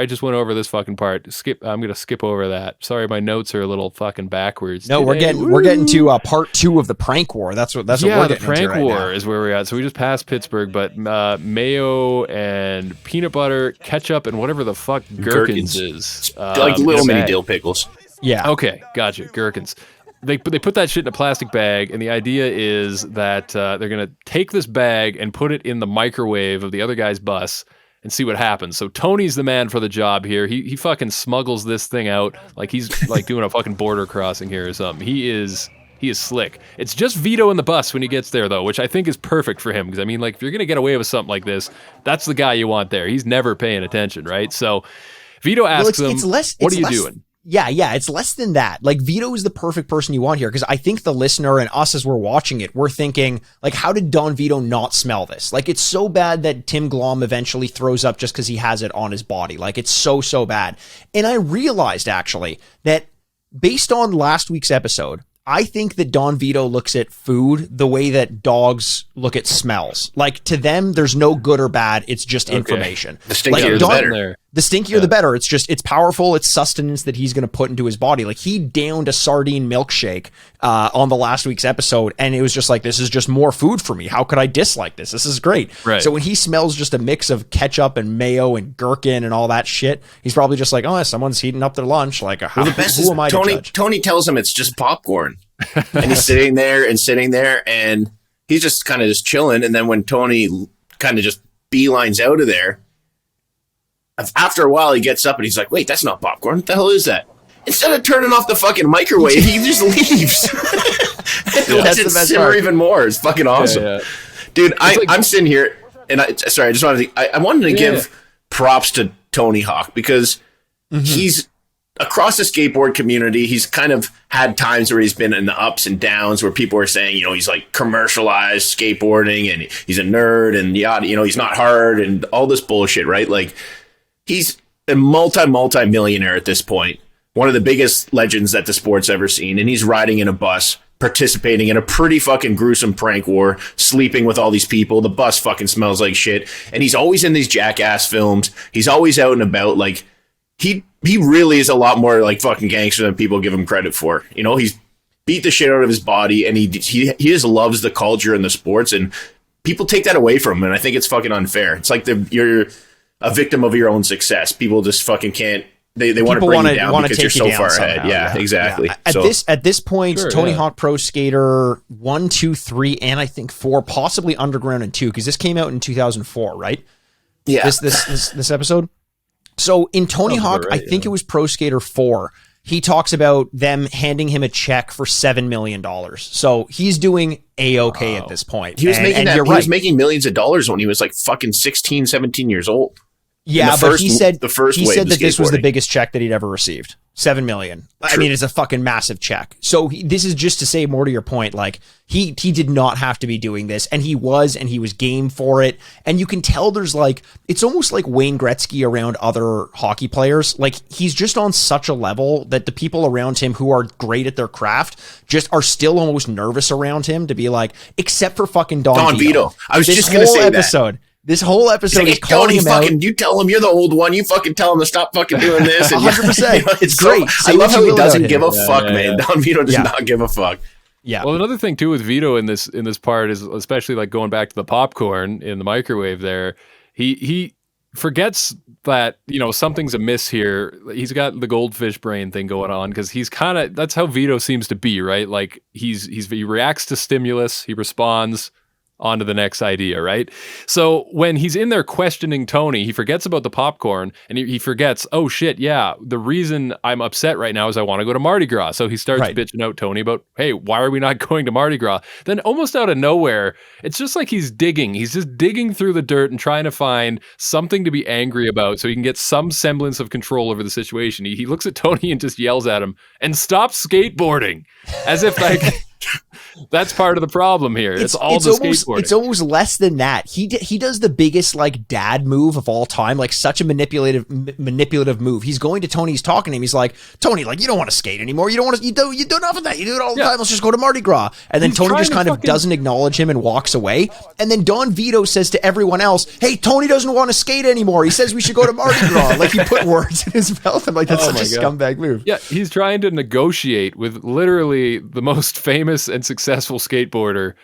just went over this fucking part. I'm gonna skip over that. Sorry, my notes are a little fucking backwards. No, today. we're getting to part 2 of the prank war. That's what we're getting the prank into right war now. is where we're at. So we just passed Pittsburgh, but mayo and peanut butter, ketchup, and whatever the fuck gherkins is, like little mini dill pickles. Yeah. Okay, gotcha. Gherkins. They put that shit in a plastic bag, and the idea is that they're going to take this bag and put it in the microwave of the other guy's bus and see what happens. So Tony's the man for the job here. He fucking smuggles this thing out like he's like doing a fucking border crossing here or something. He is slick. It's just Vito in the bus when he gets there, though, which I think is perfect for him. Because, I mean, like, if you're going to get away with something like this, that's the guy you want there. He's never paying attention, right? So Vito asks him, what are you doing? Yeah, it's less than that. Like, Vito is the perfect person you want here, because I think the listener and us as we're watching it, we're thinking, like, how did Don Vito not smell this? Like, it's so bad that Tim Glomb eventually throws up just because he has it on his body. Like, it's so bad. And I realized, actually, that based on last week's episode, I think that Don Vito looks at food the way that dogs look at smells. Like, to them, there's no good or bad. It's just information. The stinkier the better. The stinkier the better. It's powerful. It's sustenance that he's going to put into his body. Like, he downed a sardine milkshake on the last week's episode, and it was just like, this is just more food for me. How could I dislike this? This is great. Right. So when he smells just a mix of ketchup and mayo and gherkin and all that shit, he's probably just like, oh, someone's heating up their lunch. Like, the best who am I to judge? Tony tells him it's just popcorn. And he's sitting there, and he's just kind of just chilling. And then when Tony kind of just beelines out of there, after a while, he gets up and he's like, wait, that's not popcorn. What the hell is that? Instead of turning off the fucking microwave, he just leaves. Lets it simmer even more. It's fucking awesome. Yeah. Dude, I'm sitting here, and I just wanted to, I wanted to give props to Tony Hawk, because he's across the skateboard community. He's kind of had times where he's been in the ups and downs where people are saying, he's like commercialized skateboarding and he's a nerd and yada, he's not hard and all this bullshit, right? Like, he's a multi-millionaire at this point. One of the biggest legends that the sport's ever seen. And he's riding in a bus, participating in a pretty fucking gruesome prank war, sleeping with all these people. The bus fucking smells like shit. And he's always in these Jackass films. He's always out and about. Like, he really is a lot more like fucking gangster than people give him credit for. He's beat the shit out of his body, and he just loves the culture and the sports, and people take that away from him. And I think it's fucking unfair. It's like you're a victim of your own success. People just fucking can't. They want to bring you down because you're so far ahead. Yeah, exactly. Yeah. At this point, sure, Tony Hawk Pro Skater 1, 2, 3, and I think 4, possibly Underground and 2, because this came out in 2004, right? Yeah. This episode. So in Tony Hawk, right, I think it was Pro Skater 4, he talks about them handing him a check for $7 million. So he's doing A-okay at this point. He was was making millions of dollars when he was like fucking 16, 17 years old. Yeah, but he said that this was the biggest check that he'd ever received. $7 million. True. I mean, it's a fucking massive check. So this is just to say more to your point. Like, he did not have to be doing this, and he was game for it. And you can tell there's like, it's almost like Wayne Gretzky around other hockey players. Like, he's just on such a level that the people around him who are great at their craft just are still almost nervous around him to be like, except for fucking Don Vito. I was just going to say that. This whole episode is calling him out. You tell him you're the old one. You fucking tell him to stop fucking doing this. 100%. It's great. I love how he doesn't give a fuck, man. Don Vito does not give a fuck. Yeah. Well, another thing too with Vito in this part is, especially like going back to the popcorn in the microwave there, he forgets that, something's amiss here. He's got the goldfish brain thing going on, because he's kind of, that's how Vito seems to be, right? Like, he reacts to stimulus, he responds on to the next idea, right? So when he's in there questioning Tony, he forgets about the popcorn, and he forgets, oh shit, yeah, the reason I'm upset right now is I want to go to Mardi Gras. So he starts bitching out Tony about, hey, why are we not going to Mardi Gras? Then almost out of nowhere, it's just like he's digging. He's just digging through the dirt and trying to find something to be angry about so he can get some semblance of control over the situation. He looks at Tony and just yells at him, and stop skateboarding, as if like... That's part of the problem here. It's skateboarding. It's almost less than that. He does the biggest like dad move of all time, like such a manipulative move. He's going to Tony. He's talking to him. He's like, Tony, like, you don't want to skate anymore. You don't want to. You do enough of that. You do it all the time. Let's just go to Mardi Gras. And then Tony just kind of doesn't acknowledge him and walks away. And then Don Vito says to everyone else, "Hey, Tony doesn't want to skate anymore. He says we should go to Mardi Gras." Like, he put words in his mouth. I'm like, that's such a scumbag move. Yeah, he's trying to negotiate with literally the most famous and successful skateboarder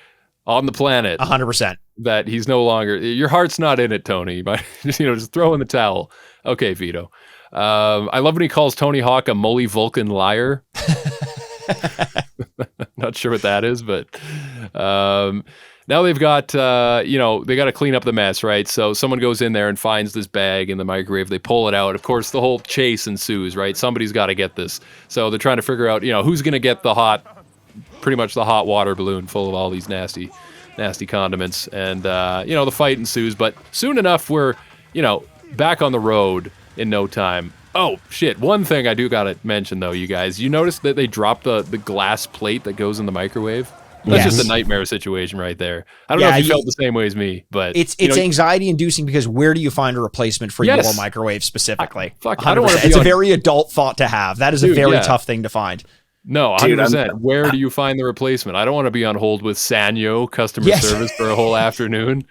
on the planet. 100%. That he's no longer, your heart's not in it, Tony. But just throw in the towel. Okay, Vito. I love when he calls Tony Hawk a Molly Vulcan liar. Not sure what that is, but now they've got, they got to clean up the mess, right? So someone goes in there and finds this bag in the microwave. They pull it out. Of course, the whole chase ensues, right? Somebody's got to get this. So they're trying to figure out, who's going to get pretty much the hot water balloon full of all these nasty condiments. And, the fight ensues. But soon enough, we're, back on the road in no time. Oh, shit. One thing I do got to mention, though, you guys. You notice that they dropped the glass plate that goes in the microwave? That's just a nightmare situation right there. I don't know if you felt the same way as me, but... It's anxiety-inducing because where do you find a replacement for your microwave specifically? I don't want to It's a very adult thought to have. That is a very tough thing to find. No, 100%. Where do you find the replacement? I don't want to be on hold with Sanyo customer service for a whole afternoon.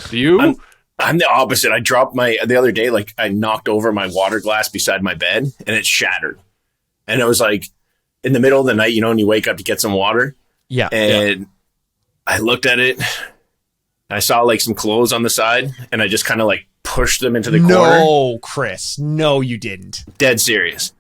Do you? I'm the opposite. I dropped the other day, like I knocked over my water glass beside my bed and it shattered. And it was like in the middle of the night, and you wake up to get some water. Yeah. And I looked at it. I saw like some clothes on the side and I just kind of like pushed them into the corner. No, Chris. No, you didn't. Dead serious.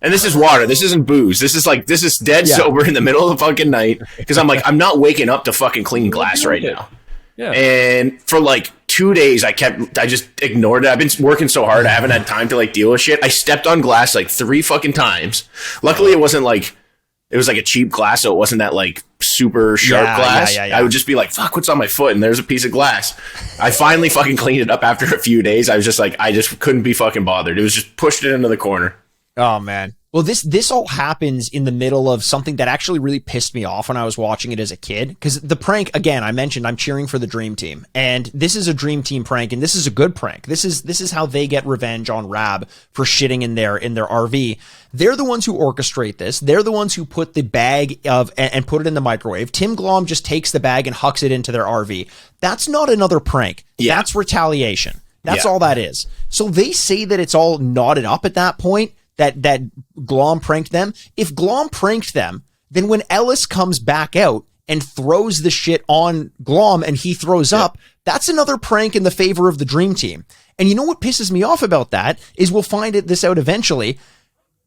And this is water. This isn't booze. This is dead sober in the middle of the fucking night. Because I'm like, I'm not waking up to fucking clean glass right now. Yeah. And for like 2 days, I just ignored it. I've been working so hard. I haven't had time to like deal with shit. I stepped on glass like 3 fucking times. Luckily, it was like a cheap glass. So it wasn't that like super sharp glass. Yeah. I would just be like, fuck, what's on my foot? And there's a piece of glass. I finally fucking cleaned it up after a few days. I was just like, I just couldn't be fucking bothered. It was just pushed it into the corner. Oh, man. Well, this all happens in the middle of something that actually really pissed me off when I was watching it as a kid. Because the prank, again, I mentioned I'm cheering for the Dream Team. And this is a Dream Team prank, and this is a good prank. This is how they get revenge on Raab for shitting in their RV. They're the ones who orchestrate this. They're the ones who put the bag and put it in the microwave. Tim Glomb just takes the bag and hucks it into their RV. That's not another prank. Yeah. That's retaliation. That's all that is. So they say that it's all knotted up at that point. That Glomb pranked them. If Glomb pranked them, then when Ellis comes back out and throws the shit on Glomb and he throws up, that's another prank in the favor of the Dream Team. And you know what pisses me off about that is we'll find this out eventually.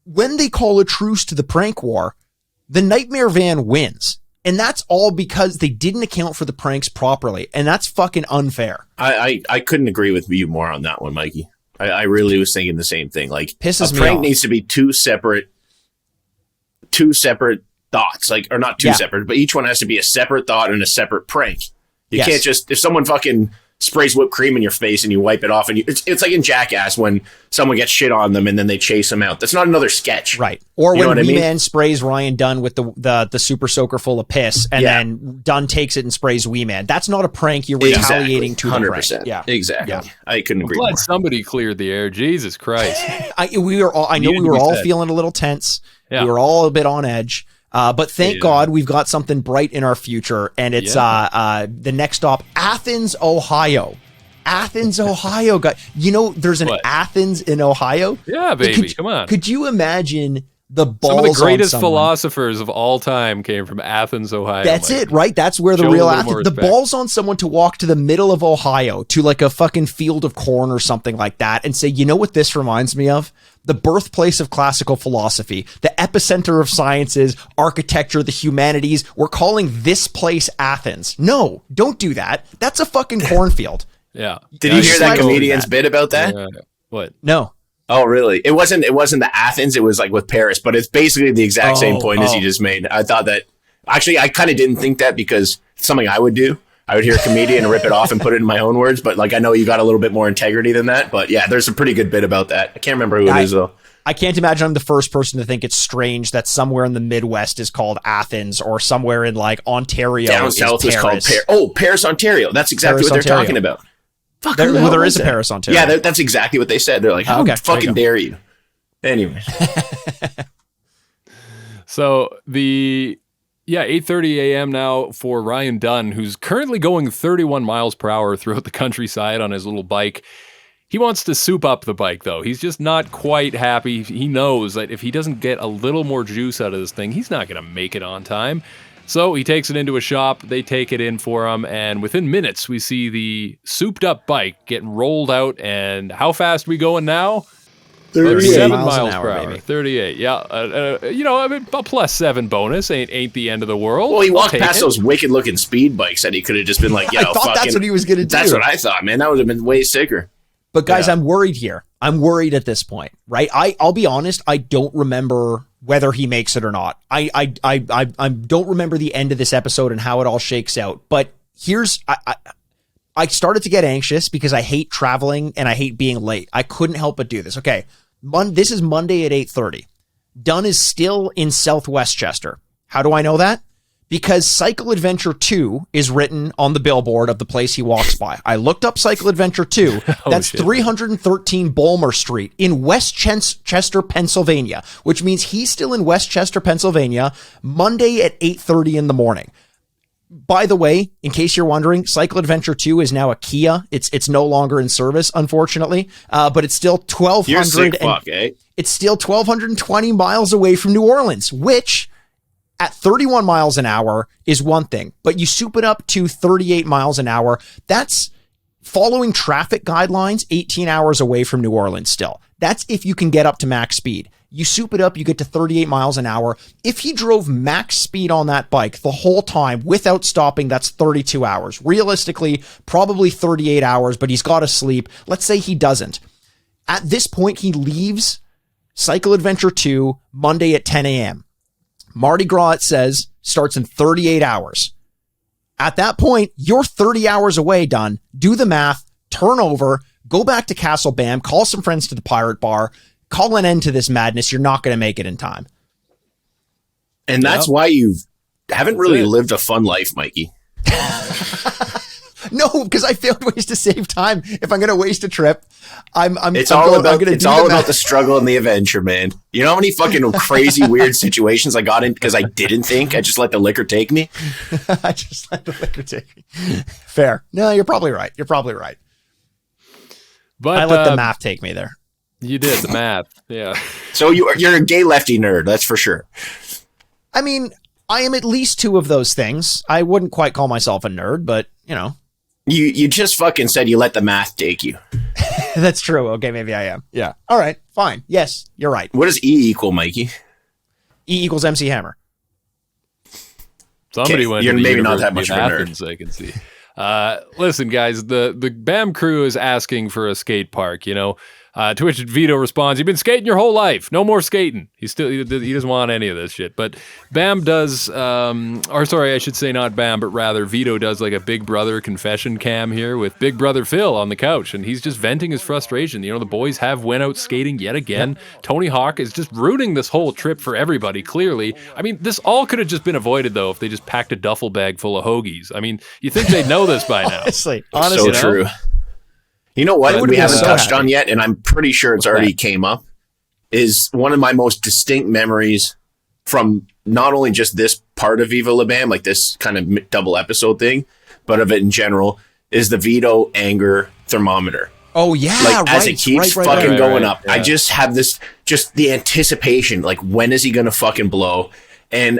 When they call a truce to the prank war, the Nightmare Van wins. And that's all because they didn't account for the pranks properly. And that's fucking unfair. I couldn't agree with you more on that one, Mikey. I really was thinking the same thing. Like, pisses a prank me off. needs to be two separate thoughts, like, or not two separate, but each one has to be a separate thought and a separate prank. You can't just, if someone fucking sprays whipped cream in your face and you wipe it off, and it's like in Jackass when someone gets shit on them and then they chase them out. That's not another sketch, right? Or when Wee Man sprays Ryan Dunn with the super soaker full of piss, and then Dunn takes it and sprays Wee Man. That's not a prank. You're retaliating to the 100%. Prank. Yeah, exactly. Yeah. I couldn't agree more. Glad somebody cleared the air. Jesus Christ! We were all feeling a little tense. Yeah. We were all a bit on edge. But thank God we've got something bright in our future, and it's the next stop, Athens, Ohio. Athens, Ohio. There's an Athens in Ohio. Yeah, baby, come on. Could you imagine the balls? Some of the greatest philosophers of all time came from Athens, Ohio. That's it, right? That's where the real Athens. The balls on someone to walk to the middle of Ohio to like a fucking field of corn or something like that, and say, you know what this reminds me of? The birthplace of classical philosophy, the epicenter of sciences, architecture, the humanities. We're calling this place Athens. No, don't do that. That's a fucking cornfield. Yeah. Did you hear that comedian's bit about that? What? No. Oh, really? It wasn't the Athens. It was like with Paris, but it's basically the exact same point as you just made. I thought that actually, I kind of didn't think that because it's something I would do. I would hear a comedian rip it off and put it in my own words, but like I know you got a little bit more integrity than that. But yeah, there's a pretty good bit about that. I can't remember who it is though. I can't imagine I'm the first person to think it's strange that somewhere in the Midwest is called Athens or somewhere in like Ontario. Down south is called Paris. Oh, Paris, Ontario. That's exactly what they're talking about. Fuck, there is a Paris, Ontario. Yeah, that's exactly what they said. They're like, how fucking dare you? Anyway. So 8:30 a.m. now for Ryan Dunn, who's currently going 31 miles per hour throughout the countryside on his little bike. He wants to soup up the bike, though. He's just not quite happy. He knows that if he doesn't get a little more juice out of this thing, he's not going to make it on time. So he takes it into a shop. They take it in for him. And within minutes, we see the souped up bike getting rolled out. And how fast we going now? 7 miles miles an hour, per hour. baby. 38. Yeah. I mean, a +7 bonus ain't the end of the world. Well, he I'll walked take past it. those wicked looking speed bikes that he could have just been like, "Yo, I thought fucking." that's what he was going to do. That's what I thought, man. That would have been way sicker. But guys, I'm worried here. I'm worried at this point, right? I'll be honest. I don't remember whether he makes it or not. I don't remember the end of this episode and how it all shakes out. But I started to get anxious because I hate traveling and I hate being late. I couldn't help but do this. Okay. This is Monday at 8:30. Dunn is still in Southwest Chester. How do I know that? Because Cycle Adventure 2 is written on the billboard of the place he walks by. I looked up Cycle Adventure 2. That's 313 Bulmer Street in West Chester, Pennsylvania, which means he's still in West Chester, Pennsylvania, Monday at 8:30 in the morning. By the way, in case you're wondering, Cycle Adventure 2 is now a Kia. It's no longer in service, unfortunately, but it's still 1,200. You're sick fuck, eh? It's still 1,220 miles away from New Orleans, which at 31 miles an hour is one thing, but you soup it up to 38 miles an hour. That's following traffic guidelines, 18 hours away from New Orleans still. That's if you can get up to max speed. You soup it up, you get to 38 miles an hour. If he drove max speed on that bike the whole time without stopping, that's 32 hours. Realistically, probably 38 hours, but he's got to sleep. Let's say he doesn't. At this point, he leaves Cycle Adventure 2 Monday at 10 a.m. Mardi Gras, it says, starts in 38 hours. At that point, you're 30 hours away, Dunn. Do the math, turn over, go back to Castle Bam, call some friends to the Pirate Bar, call an end to this madness. You're not going to make it in time. And that's why you haven't really lived a fun life, Mikey. No, because I found ways to save time. If I'm going to waste a trip, It's all about the struggle and the adventure, man. You know how many fucking crazy, weird situations I got in because I didn't think? I just let the liquor take me. I just let the liquor take me. Fair. No, you're probably right. But I let the math take me there. You did the math. Yeah. So you're a gay lefty nerd, that's for sure. I mean, I am at least two of those things. I wouldn't quite call myself a nerd, but you know. You just fucking said you let the math take you. That's true. Okay, maybe I am. Yeah. All right. Fine. Yes, you're right. What does E equal, Mikey? E equals MC Hammer. Somebody went to the maybe not University that much of of a nerd. Athens, I can see. Listen, guys, the BAM crew is asking for a skate park, you know. To which Vito responds, "You've been skating your whole life. No more skating." He doesn't want any of this shit. But Bam does, or sorry, I should say not Bam, but rather Vito does like a Big Brother confession cam here with Big Brother Phil on the couch, and he's just venting his frustration. You know, the boys have went out skating yet again. Tony Hawk is just ruining this whole trip for everybody, clearly. I mean, this all could have just been avoided, though, if they just packed a duffel bag full of hoagies. I mean, you think they'd know this by now. Honestly, so true. You know what we haven't touched on yet, and I'm pretty sure it's already came up, is one of my most distinct memories from not only just this part of Viva La Bam, like this kind of double episode thing, but of it in general, is the Vito anger thermometer. Oh, yeah, like, as it keeps fucking going up, yeah. I just have this, just the anticipation, like, when is he going to fucking blow? And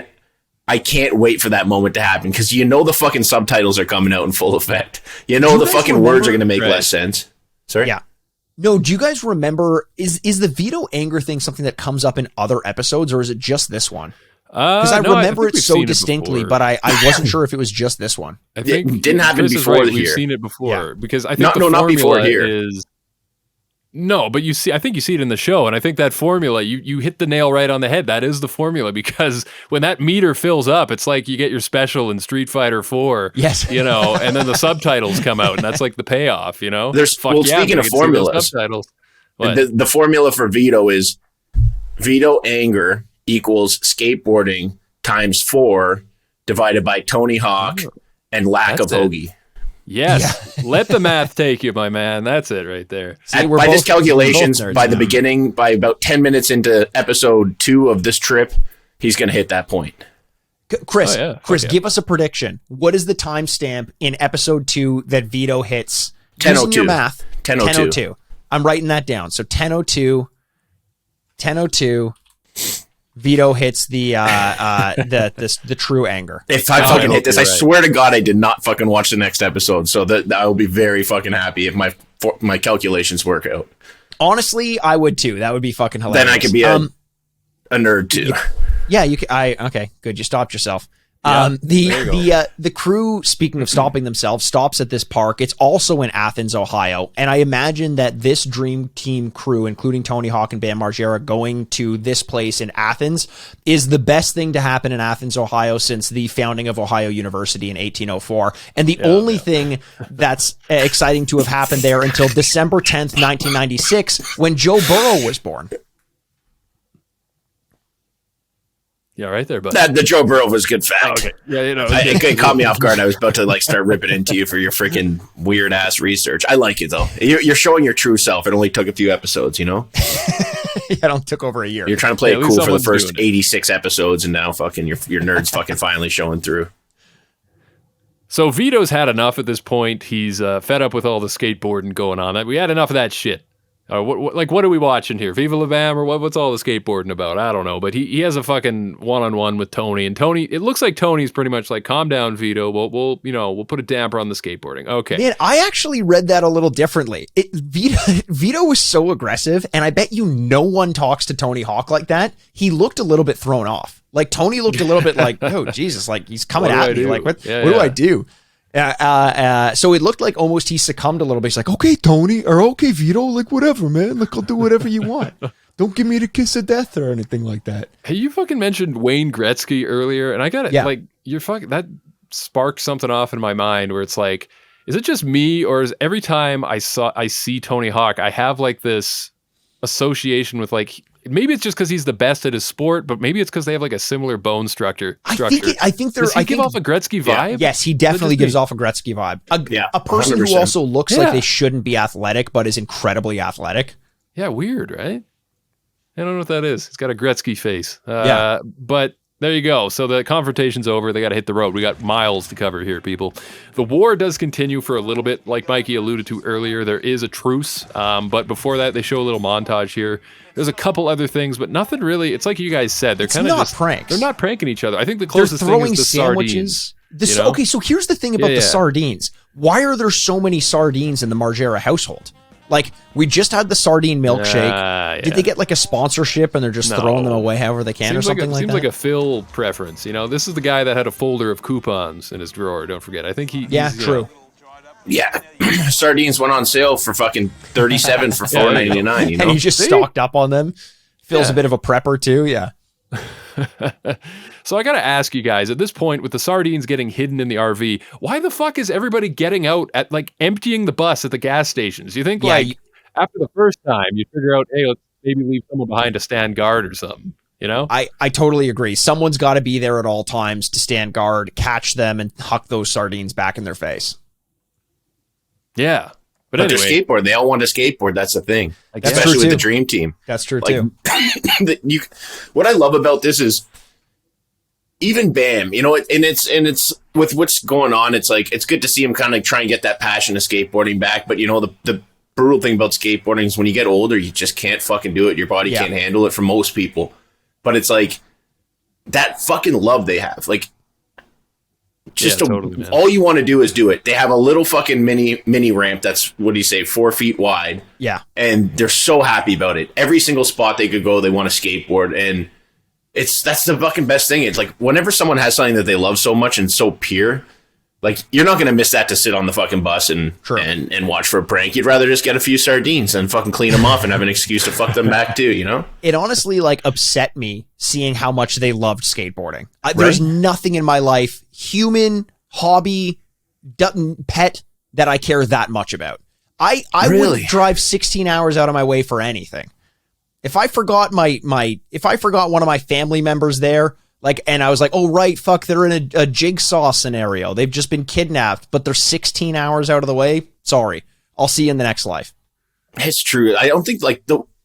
I can't wait for that moment to happen because you know the fucking subtitles are coming out in full effect. You know the fucking words are going to make less sense. Sorry? Yeah. No, do you guys remember, is the Vito anger thing something that comes up in other episodes or is it just this one? Because I remember it so distinctly, but I wasn't sure if it was just this one. I think it didn't happen before here. We've seen it before because I think not before here. No, but I think you see it in the show, and I think that formula, you hit the nail right on the head. That is the formula, because when that meter fills up, it's like you get your special in Street Fighter 4. Yes. You know, and then the subtitles come out, and that's like the payoff, you know? Speaking of formulas, the formula for Vito is Vito anger equals skateboarding times 4 divided by Tony Hawk and lack of hoagie. Yes. Let the math take you, my man. That's it right there. See, by this calculations, by the beginning, by about 10 minutes into episode 2 of this trip, he's going to hit that point. Chris, give us a prediction. What is the timestamp in episode 2 that Vito hits? 10:02. Using your math. 10:02. I'm writing that down. So 10:02. Vito hits the true anger. If I fucking hit this, I swear to God, I did not fucking watch the next episode. So that I will be very fucking happy if my calculations work out. Honestly, I would too. That would be fucking hilarious. Then I could be a nerd too. Yeah, you can. Okay, good. You stopped yourself. Yeah, The crew, speaking of stopping themselves, stops at this park. It's also in Athens, Ohio. And I imagine that this Dream Team crew, including Tony Hawk and Bam Margera, going to this place in Athens is the best thing to happen in Athens, Ohio since the founding of Ohio University in 1804. And the only thing that's exciting to have happened there until December 10th, 1996, when Joe Burrow was born. Yeah, right there, but The Joe Burrow was a good fact. okay. Yeah, It caught me off guard. I was about to start ripping into you for your freaking weird ass research. I like it though. You're showing your true self. It only took a few episodes, It only took over a year. You're trying to play Yeah, it at least cool for the someone's first doing it. 86 episodes, and now fucking your nerd's fucking finally showing through. So Vito's had enough at this point. He's fed up with all the skateboarding going on. We had enough of that shit. What are we watching here? Viva La Bam or what's all the skateboarding about? I don't know. But he has a fucking one-on-one with Tony. And Tony, it looks like Tony's pretty much like, calm down, Vito. We'll put a damper on the skateboarding. Okay. Man, I actually read that a little differently. Vito was so aggressive, and I bet you no one talks to Tony Hawk like that. He looked a little bit thrown off. Like Tony looked a little bit like, oh Jesus, like he's coming at me. Like what do I do? So it looked like almost he succumbed a little bit. He's like, okay, Tony, or okay, Vito, like whatever, man. Like I'll do whatever you want. Don't give me the kiss of death or anything like that. Hey, you fucking mentioned Wayne Gretzky earlier, and I got it. Yeah. Like you're fucking that sparked something off in my mind where it's like, is it just me, or is every time I see Tony Hawk, I have like this association with like. Maybe it's just because he's the best at his sport, but maybe it's because they have like a similar bone structure. I think Does he give off a Gretzky vibe? Yes, he definitely gives off a Gretzky vibe. A person 100%. who also looks like they shouldn't be athletic, but is incredibly athletic. Yeah, weird, right? I don't know what that is. He's got a Gretzky face. Yeah. But there you go. So the confrontation's over. They got to hit the road. We got miles to cover here, people. The war does continue for a little bit. Like Mikey alluded to earlier, there is a truce. But before that, they show a little montage here. There's a couple other things, but nothing really. It's like you guys said. They're kind of just pranks. They're not pranking each other. I think the closest They're thing throwing is the sandwiches. sardines. Okay, so here's the thing about the sardines. Why are there so many sardines in the Margera household? Like, we just had the sardine milkshake. Did they get like a sponsorship and they're just throwing them away however they can or something like that? Seems like a Phil preference. This is the guy that had a folder of coupons in his drawer. Don't forget. I think he's true. Yeah, sardines went on sale for fucking $37 for $4.99. And he just stocked up on them. Phil's a bit of a prepper too. Yeah. So I got to ask you guys, at this point, with the sardines getting hidden in the RV, why the fuck is everybody getting out at like emptying the bus at the gas stations? You think after the first time you figure out, hey, let's maybe leave someone behind to stand guard or something, I totally agree. Someone's got to be there at all times to stand guard, catch them, and huck those sardines back in their face. Yeah. But anyway, they're skateboard. They all want to skateboard. That's the thing. Especially with the Dream Team. That's true too. What I love about this is even Bam, and it's with what's going on. It's like, it's good to see him kind of try and get that passion of skateboarding back. But the brutal thing about skateboarding is when you get older, you just can't fucking do it. Your body can't handle it for most people. But it's like that fucking love they have. Like, just totally, all you want to do is do it. They have a little fucking mini ramp that's, what do you say, 4 feet wide. Yeah. And they're so happy about it. Every single spot they could go, they want to skateboard. And that's the fucking best thing. It's like whenever someone has something that they love so much and so pure, like you're not going to miss that to sit on the fucking bus and watch for a prank. You'd rather just get a few sardines and fucking clean them off and have an excuse to fuck them back too, It honestly upset me seeing how much they loved skateboarding. There's nothing in my life, human, hobby, pet, that I care that much about. I wouldn't drive 16 hours out of my way for anything. If I forgot one of my family members there, and I was like, oh, right, fuck, they're in a jigsaw scenario. They've just been kidnapped, but they're 16 hours out of the way. Sorry. I'll see you in the next life. It's true. I don't think,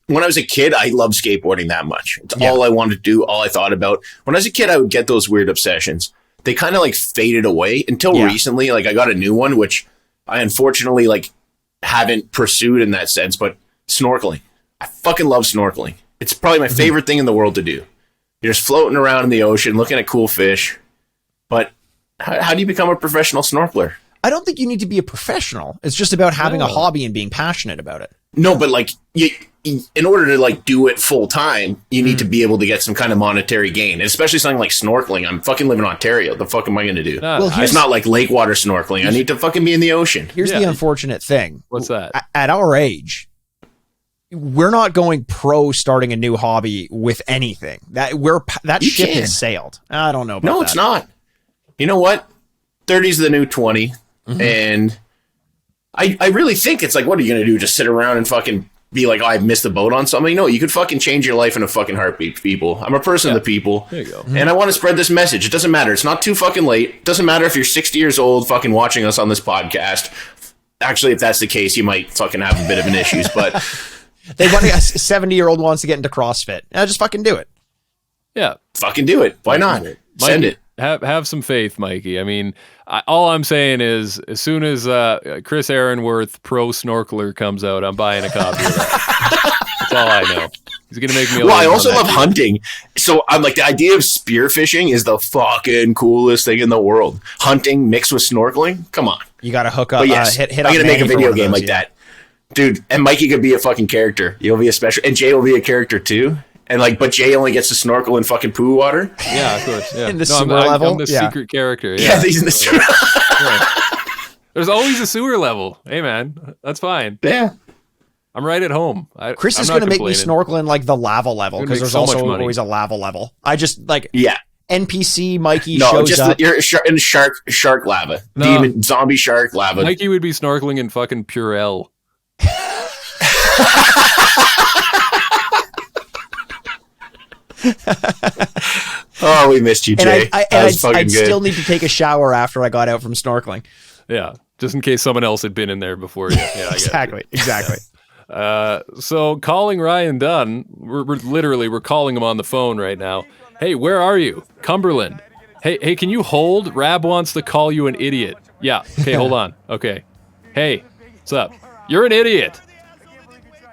when I was a kid, I loved skateboarding that much. It's all I wanted to do, all I thought about. When I was a kid, I would get those weird obsessions. They kind of, faded away until recently. I got a new one, which I unfortunately, haven't pursued in that sense, but snorkeling. I fucking love snorkeling. It's probably my favorite thing in the world to do. You're just floating around in the ocean, looking at cool fish. But how do you become a professional snorkeler? I don't think you need to be a professional. It's just about having a hobby and being passionate about it. No, but like in order to like do it full time, you need to be able to get some kind of monetary gain, especially something like snorkeling. I'm fucking living in Ontario. The fuck am I going to do? It's not like lake water snorkeling. I need to fucking be in the ocean. Here's the unfortunate thing. What's that? At our age, we're not going pro starting a new hobby with anything. That ship has sailed. I don't know about that. No, it's not. You know what? 30's the new 20. And I really think it's like, what are you going to do? Just sit around and fucking be like, oh, I missed the boat on something? No, you could fucking change your life in a fucking heartbeat, people. I'm a person of the people. There you go. And I want to spread this message. It doesn't matter. It's not too fucking late. It doesn't matter if you're 60 years old fucking watching us on this podcast. Actually, if that's the case, you might fucking have a bit of an issues, but... They want a 70-year-old wants to get into CrossFit. Just fucking do it. Yeah. Fucking do it. Why not? Send it. Have some faith, Mikey. I mean, all I'm saying is, as soon as Chris Aaronworth Pro Snorkeler comes out, I'm buying a copy of that. That's all I know. He's gonna make me. Well, I also love hunting, so I'm like, the idea of spearfishing is the fucking coolest thing in the world. Hunting mixed with snorkeling. Come on, you got to hook up. Yes, hit I'm gonna make a video game like that, dude. And Mikey could be a fucking character. You'll be a special, and Jay will be a character too. And like, but Jay only gets to snorkel in fucking poo water. Yeah, of course. Yeah. In the sewer level. I'm the secret character. Yeah, he's in the sewer. There's always a sewer level. Hey, man, that's fine. Yeah, I'm right at home. Chris is going to make me snorkel in like the lava level because there's also always a lava level. I just like NPC Mikey shows up. You're in shark lava, demon zombie shark lava. Mikey would be snorkeling in fucking Purell. Oh, we missed you, Jay. I'd still need to take a shower after I got out from snorkeling. Yeah, just in case someone else had been in there before you. Yeah, exactly. So calling Ryan Dunn, we're calling him on the phone right now. Hey, where are you? Cumberland. Hey, can you hold? Raab wants to call you an idiot. Yeah. Okay, hold on. Okay. Hey, what's up? You're an idiot.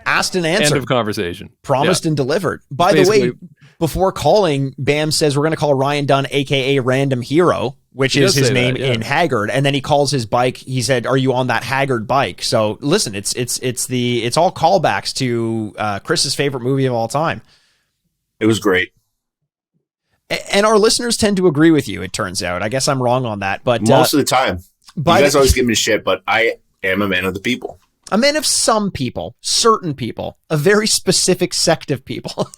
Asked and answered. End of conversation. Promised and delivered. By the way, before calling, Bam says we're going to call Ryan Dunn, a.k.a. Random Hero, which is his name in Haggard. And then he calls his bike. He said, are you on that Haggard bike? So listen, it's all callbacks to Chris's favorite movie of all time. It was great. And our listeners tend to agree with you, it turns out. I guess I'm wrong on that. But most of the time. You guys always give me shit, but I am a man of the people. A man of some people, certain people, a very specific sect of people.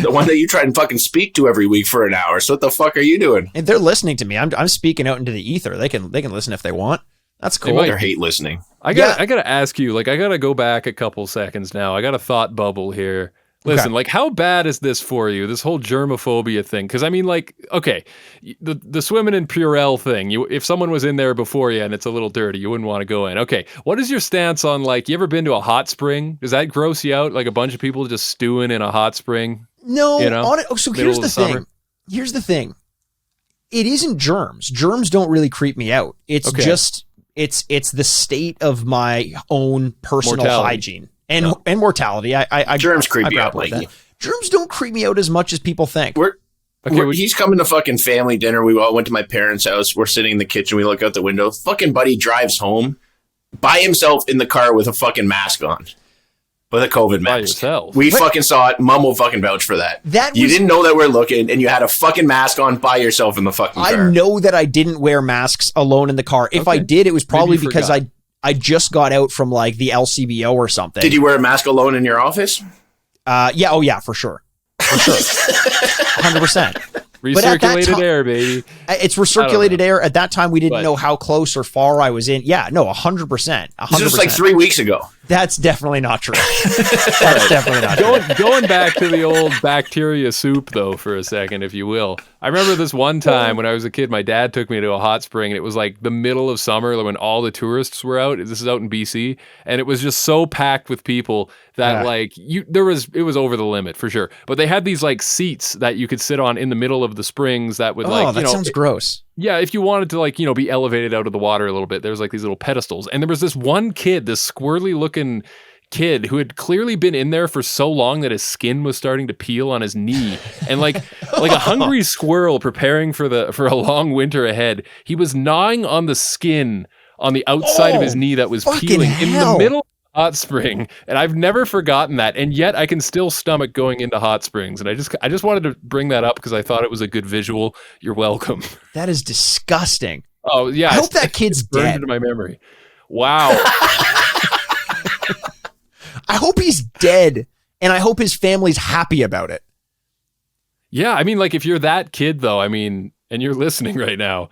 The one that you try and fucking speak to every week for an hour. So what the fuck are you doing? And they're listening to me. I'm speaking out into the ether. They can listen if they want. That's cool. They hate listening. I gotta ask you, like, I gotta go back a couple seconds now. I got a thought bubble here. Listen, like, how bad is this for you? This whole germophobia thing? Because I mean, like, okay, the swimming in Purell thing. If someone was in there before you and it's a little dirty, you wouldn't want to go in. Okay, what is your stance on, like, you ever been to a hot spring? Does that gross you out? Like a bunch of people just stewing in a hot spring? No. So here's the thing. Here's the thing. It isn't germs. Germs don't really creep me out. It's just it's the state of my own personal hygiene. And mortality. I germs creep me out, Mikey. Germs don't creep me out as much as people think. He's coming to fucking family dinner. We all went to my parents' house. We're sitting in the kitchen. We look out the window. Fucking buddy drives home by himself in the car with a fucking mask on. With a COVID mask. By yourself. We fucking saw it. Mom will fucking vouch for that. You didn't know that we're looking, and you had a fucking mask on by yourself in the fucking car. I know that I didn't wear masks alone in the car. If I did, it was probably because I just got out from like the LCBO or something. Did you wear a mask alone in your office? Yeah. Oh yeah, for sure. 100%. Recirculated air, baby. It's recirculated air. At that time, we didn't know how close or far I was in. Yeah, no, 100%. 100%. This was like 3 weeks ago. That's definitely not true. That's definitely not true. Going back to the old bacteria soup, though, for a second, if you will. I remember this one time when I was a kid, my dad took me to a hot spring, and it was like the middle of summer when all the tourists were out. This is out in BC, and it was just so packed with people that it was over the limit for sure. But they had these like seats that you could sit on in the middle of the springs that would sounds gross. Yeah, if you wanted to be elevated out of the water a little bit, there's like these little pedestals. And there was this one kid, this squirrely looking kid who had clearly been in there for so long that his skin was starting to peel on his knee. And like a hungry squirrel preparing for a long winter ahead, he was gnawing on the skin on the outside of his knee that was peeling in the middle hot spring, and I've never forgotten that, and yet I can still stomach going into hot springs. And I just wanted to bring that up because I thought it was a good visual. You're welcome. That is disgusting. Oh yeah, I hope that kid's burned dead. into my memory. Wow. I hope he's dead, and I hope his family's happy about it. Yeah, I mean, like if you're that kid though, I mean, and you're listening right now.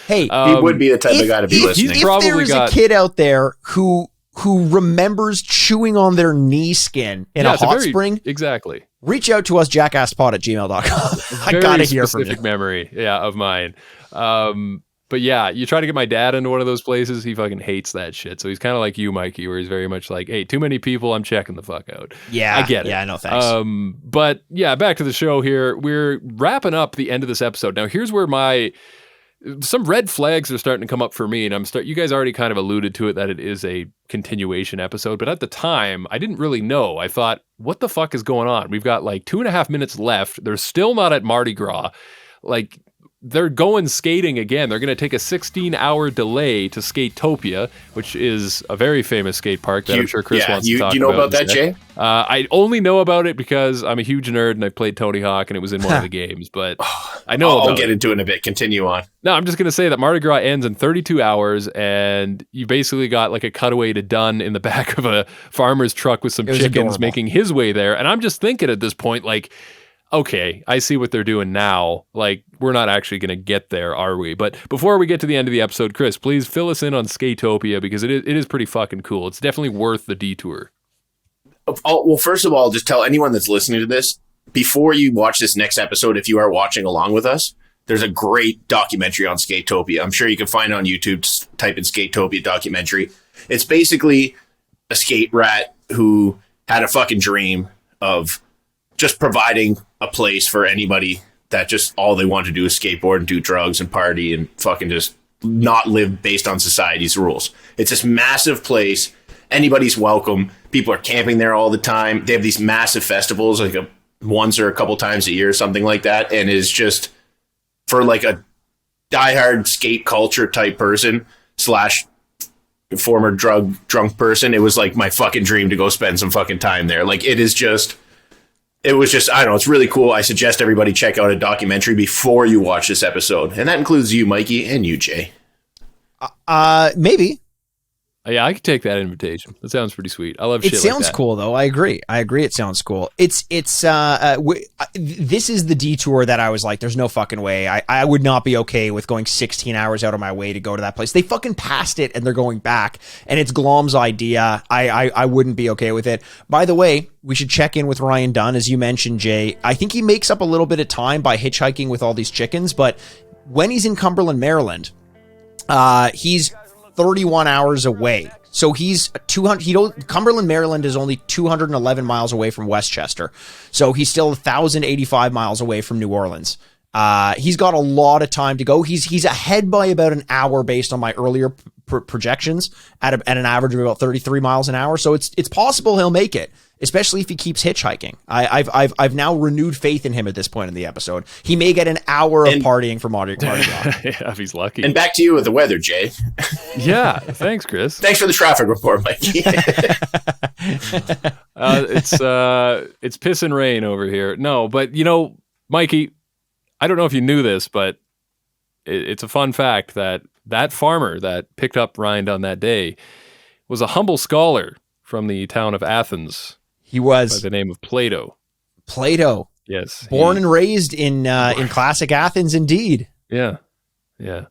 Hey, he would be the type of guy to be listening. If there is a kid out there who remembers chewing on their knee skin in a hot spring, exactly, reach out to us, jackasspod@gmail.com. I gotta hear from you. Specific memory, of mine. But yeah, you try to get my dad into one of those places, he fucking hates that shit. So he's kind of like you, Mikey, where he's very much like, hey, too many people, I'm checking the fuck out. Yeah, I get it. Yeah, no thanks. But yeah, back to the show here. We're wrapping up the end of this episode. Now, here's where some red flags are starting to come up for me, and you guys already kind of alluded to it that it is a continuation episode, but at the time, I didn't really know. I thought, what the fuck is going on? We've got like 2.5 minutes left. They're still not at Mardi Gras. Like, they're going skating again. They're going to take a 16-hour delay to Skatopia, which is a very famous skate park that I'm sure Chris wants to talk about. You know about that, Jay? I only know about it because I'm a huge nerd and I played Tony Hawk and it was in one of the games, but I know I'll get into it in a bit. Continue on. No, I'm just going to say that Mardi Gras ends in 32 hours and you basically got like a cutaway to Dunn in the back of a farmer's truck with some chickens adorable. Making his way there. And I'm just thinking at this point, like, okay, I see what they're doing now. Like, we're not actually going to get there, are we? But before we get to the end of the episode, Chris, please fill us in on Skatopia because it is pretty fucking cool. It's definitely worth the detour. Well, first of all, just tell anyone that's listening to this, before you watch this next episode, if you are watching along with us, there's a great documentary on Skatopia. I'm sure you can find it on YouTube. Just type in Skatopia documentary. It's basically a skate rat who had a fucking dream of just providing a place for anybody that just all they want to do is skateboard and do drugs and party and fucking just not live based on society's rules. It's this massive place. Anybody's welcome. People are camping there all the time. They have these massive festivals, like once or a couple times a year, something like that. And it's just for like a diehard skate culture type person / former drunk person. It was like my fucking dream to go spend some fucking time there. Like it was just, I don't know, it's really cool. I suggest everybody check out a documentary before you watch this episode. And that includes you, Mikey, and you, Jay. Maybe. Yeah, I could take that invitation. That sounds pretty sweet. I love shit like that. It sounds cool, though. I agree. It sounds cool. This is the detour that I was like, there's no fucking way. I would not be okay with going 16 hours out of my way to go to that place. They fucking passed it and they're going back. And it's Glomb's idea. I wouldn't be okay with it. By the way, we should check in with Ryan Dunn, as you mentioned, Jay. I think he makes up a little bit of time by hitchhiking with all these chickens. But when he's in Cumberland, Maryland, he's 31 hours away. So he's 200. Cumberland, Maryland is only 211 miles away from Westchester. So he's still 1,085 miles away from New Orleans. He's got a lot of time to go. He's ahead by about an hour based on my earlier projections at an average of about 33 miles an hour. So it's possible he'll make it, especially if he keeps hitchhiking. I've now renewed faith in him at this point in the episode. He may get an hour of partying for Mardi Gras. Yeah, if he's lucky. And back to you with the weather, Jay. Yeah, thanks, Chris. Thanks for the traffic report, Mikey. It's piss and rain over here. No, but Mikey, I don't know if you knew this, but it's a fun fact that farmer that picked up Ryan on that day was a humble scholar from the town of Athens. He was by the name of Plato. Plato. Yes. Born and raised in classic Athens, indeed. Yeah. Yeah.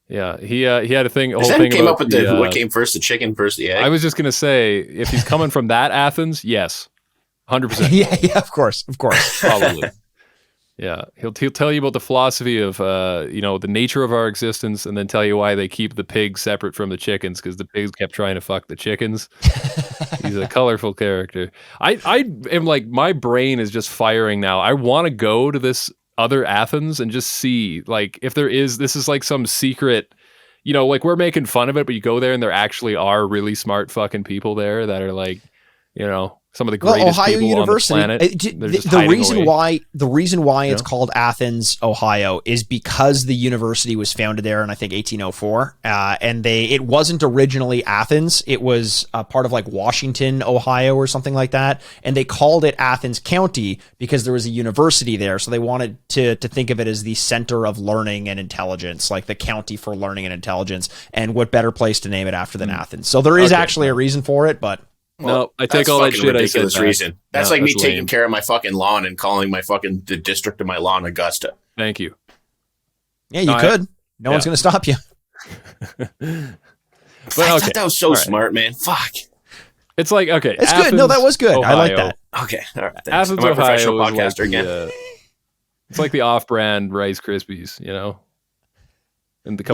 Yeah. He had a thing. Is that who came up with what came first, the chicken versus the egg? I was just going to say, if he's coming from that Athens, yes. 100%. Yeah, of course. Probably. Yeah, he'll tell you about the philosophy of the nature of our existence, and then tell you why they keep the pigs separate from the chickens because the pigs kept trying to fuck the chickens. He's a colorful character. I am like, my brain is just firing now. I want to go to this other Athens and just see like if this is like some secret, like we're making fun of it, but you go there and there actually are really smart fucking people there that are like, some of the greatest Ohio people University. on the planet. The reason why it's called Athens, Ohio, is because the university was founded there in, I think, 1804, and it wasn't originally Athens. It was part of like Washington, Ohio, or something like that, and they called it Athens County because there was a university there. So they wanted to think of it as the center of learning and intelligence, like the county for learning and intelligence. And what better place to name it after than Athens? So there is actually a reason for it, but. No, I take all that shit. Ridiculous reason. That's no, like me that's taking lame. care of my fucking lawn and calling my fucking the district of my lawn Augusta. Thank you. Yeah, you could. No one's going to stop you. But I thought that was so smart, man. Fuck. It's like, okay. It's Athens, good. No, that was good. Ohio. I like that. Okay. All right. Thanks. Athens, I'm a Ohio professional is podcaster like again. It's like the off-brand Rice Krispies, you know? And the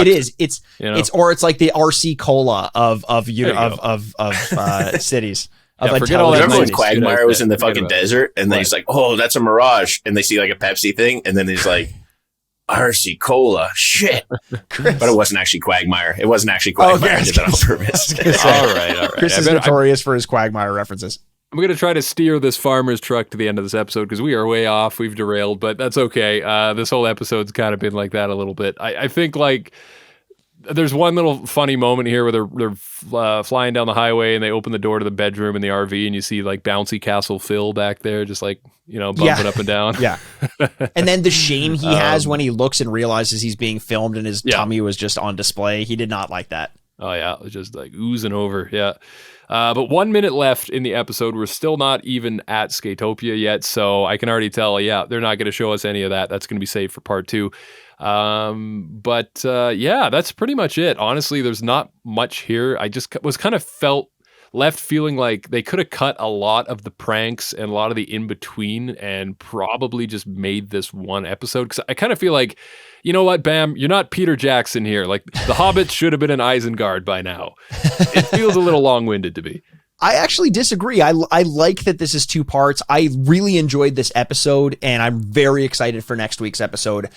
It is. It's like the RC Cola of cities. Forget all that. Remember when nice Quagmire was in the Forget fucking about it. desert and then he's like, "Oh, that's a mirage," and they see like a Pepsi thing, and then he's like, "RC Cola, shit." But it wasn't actually Quagmire. It wasn't actually Quagmire. I did that on purpose. All right. Chris is notorious for his Quagmire references. I'm going to try to steer this farmer's truck to the end of this episode because we are way off. We've derailed, but that's okay. This whole episode's kind of been like that a little bit. I think like there's one little funny moment here where they're flying down the highway and they open the door to the bedroom in the RV and you see like bouncy Castle Phil back there, just like, bumping up and down. Yeah. And then the shame he has when he looks and realizes he's being filmed and his tummy was just on display. He did not like that. Oh yeah. It was just like oozing over. Yeah. But 1 minute left in the episode. We're still not even at Skatopia yet, so I can already tell, they're not going to show us any of that. That's going to be saved for part 2. But that's pretty much it. Honestly, there's not much here. I just was kind of left feeling like they could have cut a lot of the pranks and a lot of the in-between and probably just made this one episode. Because I kind of feel like, you know what, Bam, you're not Peter Jackson here. Like, the Hobbit should have been in Isengard by now. It feels a little long-winded to me. I actually disagree. I like that this is 2 parts. I really enjoyed this episode, and I'm very excited for next week's episode.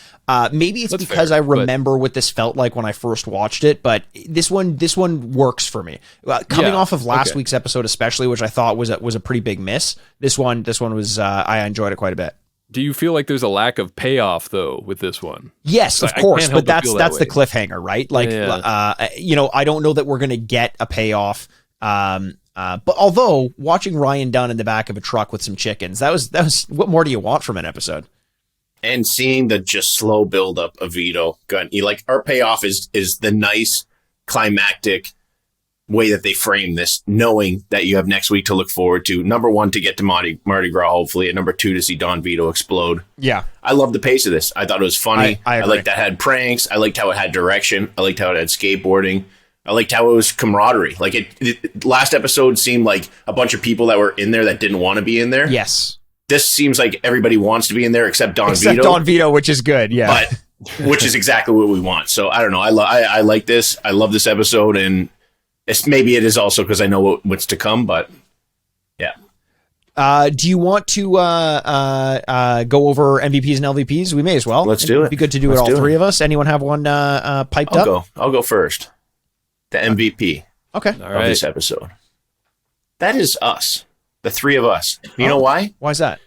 Maybe it's because I remember what this felt like when I first watched it, but this one works for me. Coming off of last week's episode, especially, which I thought was a pretty big miss. This one was I enjoyed it quite a bit. Do you feel like there's a lack of payoff though with this one? Yes, of course, but that's the cliffhanger, right? Like, I don't know that we're gonna get a payoff. But although watching Ryan Dunn in the back of a truck with some chickens, that was what more do you want from an episode? And seeing the just slow build up of Vito gun, our payoff is the nice climactic way that they frame this, knowing that you have next week to look forward to. Number 1, to get to Mardi Gras, hopefully, and number 2, to see Don Vito explode. Yeah, I love the pace of this. I thought it was funny. I liked that it had pranks. I liked how it had direction. I liked how it had skateboarding. I liked how it was camaraderie. Like it last episode seemed like a bunch of people that were in there that didn't want to be in there. Yes. This seems like everybody wants to be in there except Don Vito. Except Don Vito, which is good. Yeah. But which is exactly what we want. So I don't know. I like this. I love this episode, and maybe it is also because I know what's to come. But yeah. Do you want to go over MVPs and LVPs? We may as well. Let's do it. It'd be good to do it all three of us. Anyone have one piped up? I'll go first. The MVP of this episode. That is us. The 3 of us. You know why? Why is that?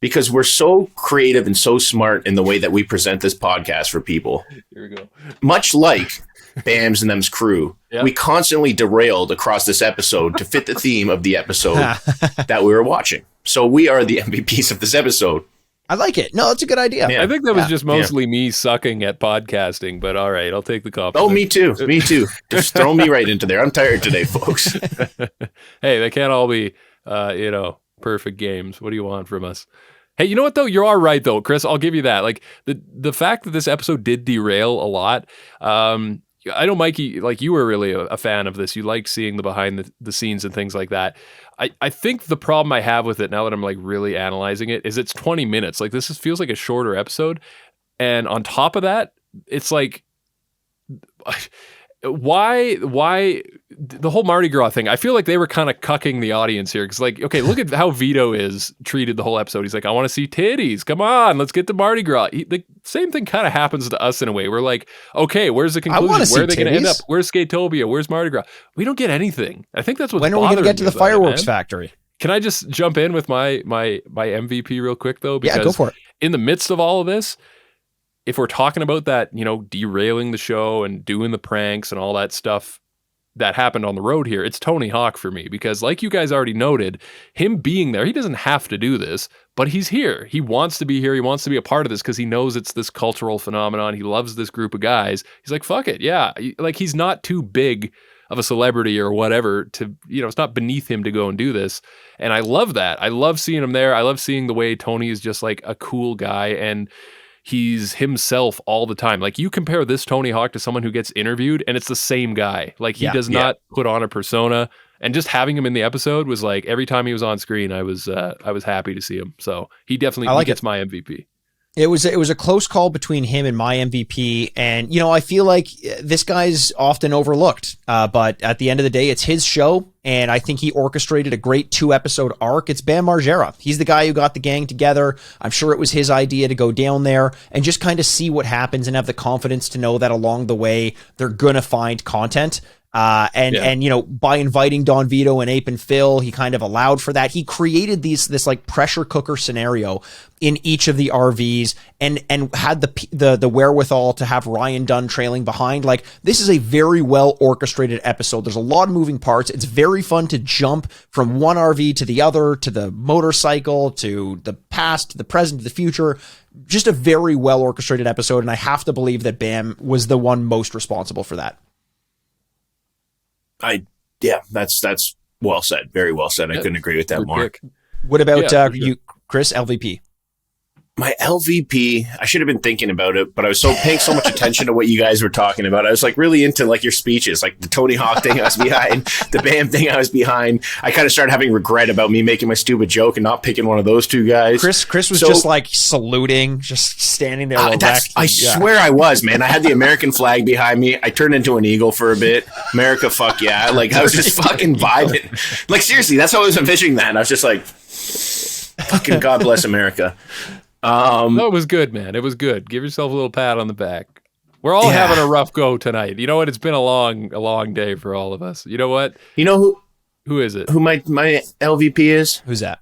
Because we're so creative and so smart in the way that we present this podcast for people. Here we go. Much like Bams and them's crew, we constantly derailed across this episode to fit the theme of the episode that we were watching. So we are the MVPs of this episode. I like it. No, that's a good idea. Yeah. I think that was just mostly me sucking at podcasting, but all right, I'll take the compliment. Oh, me too. Me too. Just throw me right into there. I'm tired today, folks. Hey, they can't all be, perfect games. What do you want from us? Hey, you know what though? You are right though, Chris. I'll give you that. Like the fact that this episode did derail a lot. I know, Mikey, like you were really a fan of this. You like seeing the behind the scenes and things like that. I think the problem I have with it now that I'm like really analyzing it is it's 20 minutes. Like this feels like a shorter episode. And on top of that, it's like why the whole Mardi Gras thing? I feel like they were kind of cucking the audience here because, like, okay, look at how Vito is treated the whole episode. He's like, I want to see titties. Come on, let's get to Mardi Gras. The same thing kind of happens to us in a way. We're like, okay, where's the conclusion? Where are they going to end up? Where's Skatopia? Where's Mardi Gras? We don't get anything. I think that's what's when are we going to get to the fireworks factory? Can I just jump in with my MVP real quick though? Because yeah, go for it. In the midst of all of this, if we're talking about that, you know, derailing the show and doing the pranks and all that stuff that happened on the road here, it's Tony Hawk for me, because like you guys already noted, him being there, he doesn't have to do this, but he's here. He wants to be here. He wants to be a part of this because he knows it's this cultural phenomenon. He loves this group of guys. He's like, fuck it. Yeah. Like, he's not too big of a celebrity or whatever to, you know, it's not beneath him to go and do this. And I love that. I love seeing him there. I love seeing the way Tony is just like a cool guy and he's himself all the time. Like, you compare this Tony Hawk to someone who gets interviewed and it's the same guy. Like, he does not put on a persona, and just having him in the episode was like, every time he was on screen, I was happy to see him. So he definitely gets my MVP. It was a close call between him and my MVP, and, you know, I feel like this guy's often overlooked, but at the end of the day, it's his show, and I think he orchestrated a great 2-episode arc. It's Bam Margera. He's the guy who got the gang together. I'm sure it was his idea to go down there and just kind of see what happens and have the confidence to know that along the way, they're going to find content. And you know, by inviting Don Vito and Ape and Phil, he kind of allowed for that. He created this like pressure cooker scenario in each of the RVs and had the wherewithal to have Ryan Dunn trailing behind. Like, this is a very well orchestrated episode. There's a lot of moving parts. It's very fun to jump from one RV to the other, to the motorcycle, to the past, to the present, to the future. Just a very well orchestrated episode. And I have to believe that Bam was the one most responsible for that. That's well said. Very well said. I couldn't agree with that more. What about you, Chris? LVP? My LVP, I should have been thinking about it, but I was paying so much attention to what you guys were talking about. I was like really into like your speeches, like the Tony Hawk thing I was behind, the Bam thing I was behind. I kind of started having regret about me making my stupid joke and not picking one of those two guys. Chris was just like saluting, just standing there. I swear I was, man. I had the American flag behind me. I turned into an eagle for a bit. America, fuck yeah. Like, I was just fucking vibing. Like, seriously, that's how I was envisioning that. And I was just like, fucking God bless America. No, it was good, man. It was good. Give yourself a little pat on the back. We're all having a rough go tonight. You know what? It's been a long day for all of us. You know what? You know who is it? Who my LVP is? Who's that?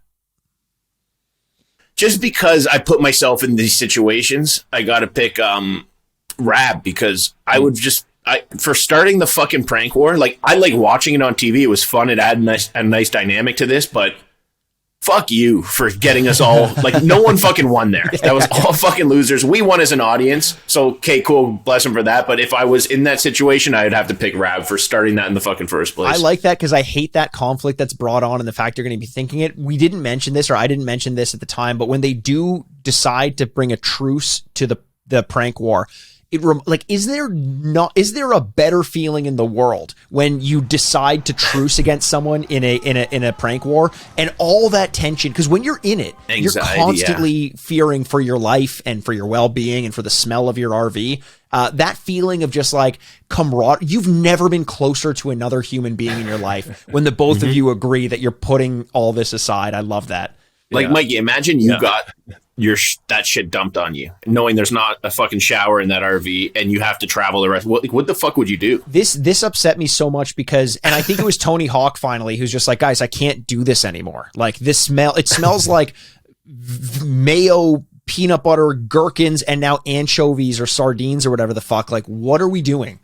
Just because I put myself in these situations, I got to pick Raab, because I would just for starting the fucking prank war. Like, I like watching it on TV. It was fun. It added a nice dynamic to this, but fuck you for getting us all, like, no one fucking won there. That was all fucking losers. We won as an audience. So, okay, cool. Bless him for that. But if I was in that situation, I'd have to pick Raab for starting that in the fucking first place. I like that because I hate that conflict that's brought on and the fact you're going to be thinking it. We didn't mention this, or I didn't mention this at the time, but when they do decide to bring a truce to the prank war, is there a better feeling in the world when you decide to truce against someone in a prank war, and all that tension? Because when you're in it, you're constantly fearing for your life and for your well-being and for the smell of your RV. That feeling of just like camaraderie. You've never been closer to another human being in your life when the both of you agree that you're putting all this aside. I love that. Like, Mikey, imagine you got that shit dumped on you, knowing there's not a fucking shower in that RV and you have to travel the rest. What the fuck would you do? This upset me so much because, and I think it was Tony Hawk finally, who's just like, guys, I can't do this anymore. Like, it smells like mayo, peanut butter, gherkins, and now anchovies or sardines or whatever the fuck. Like, what are we doing?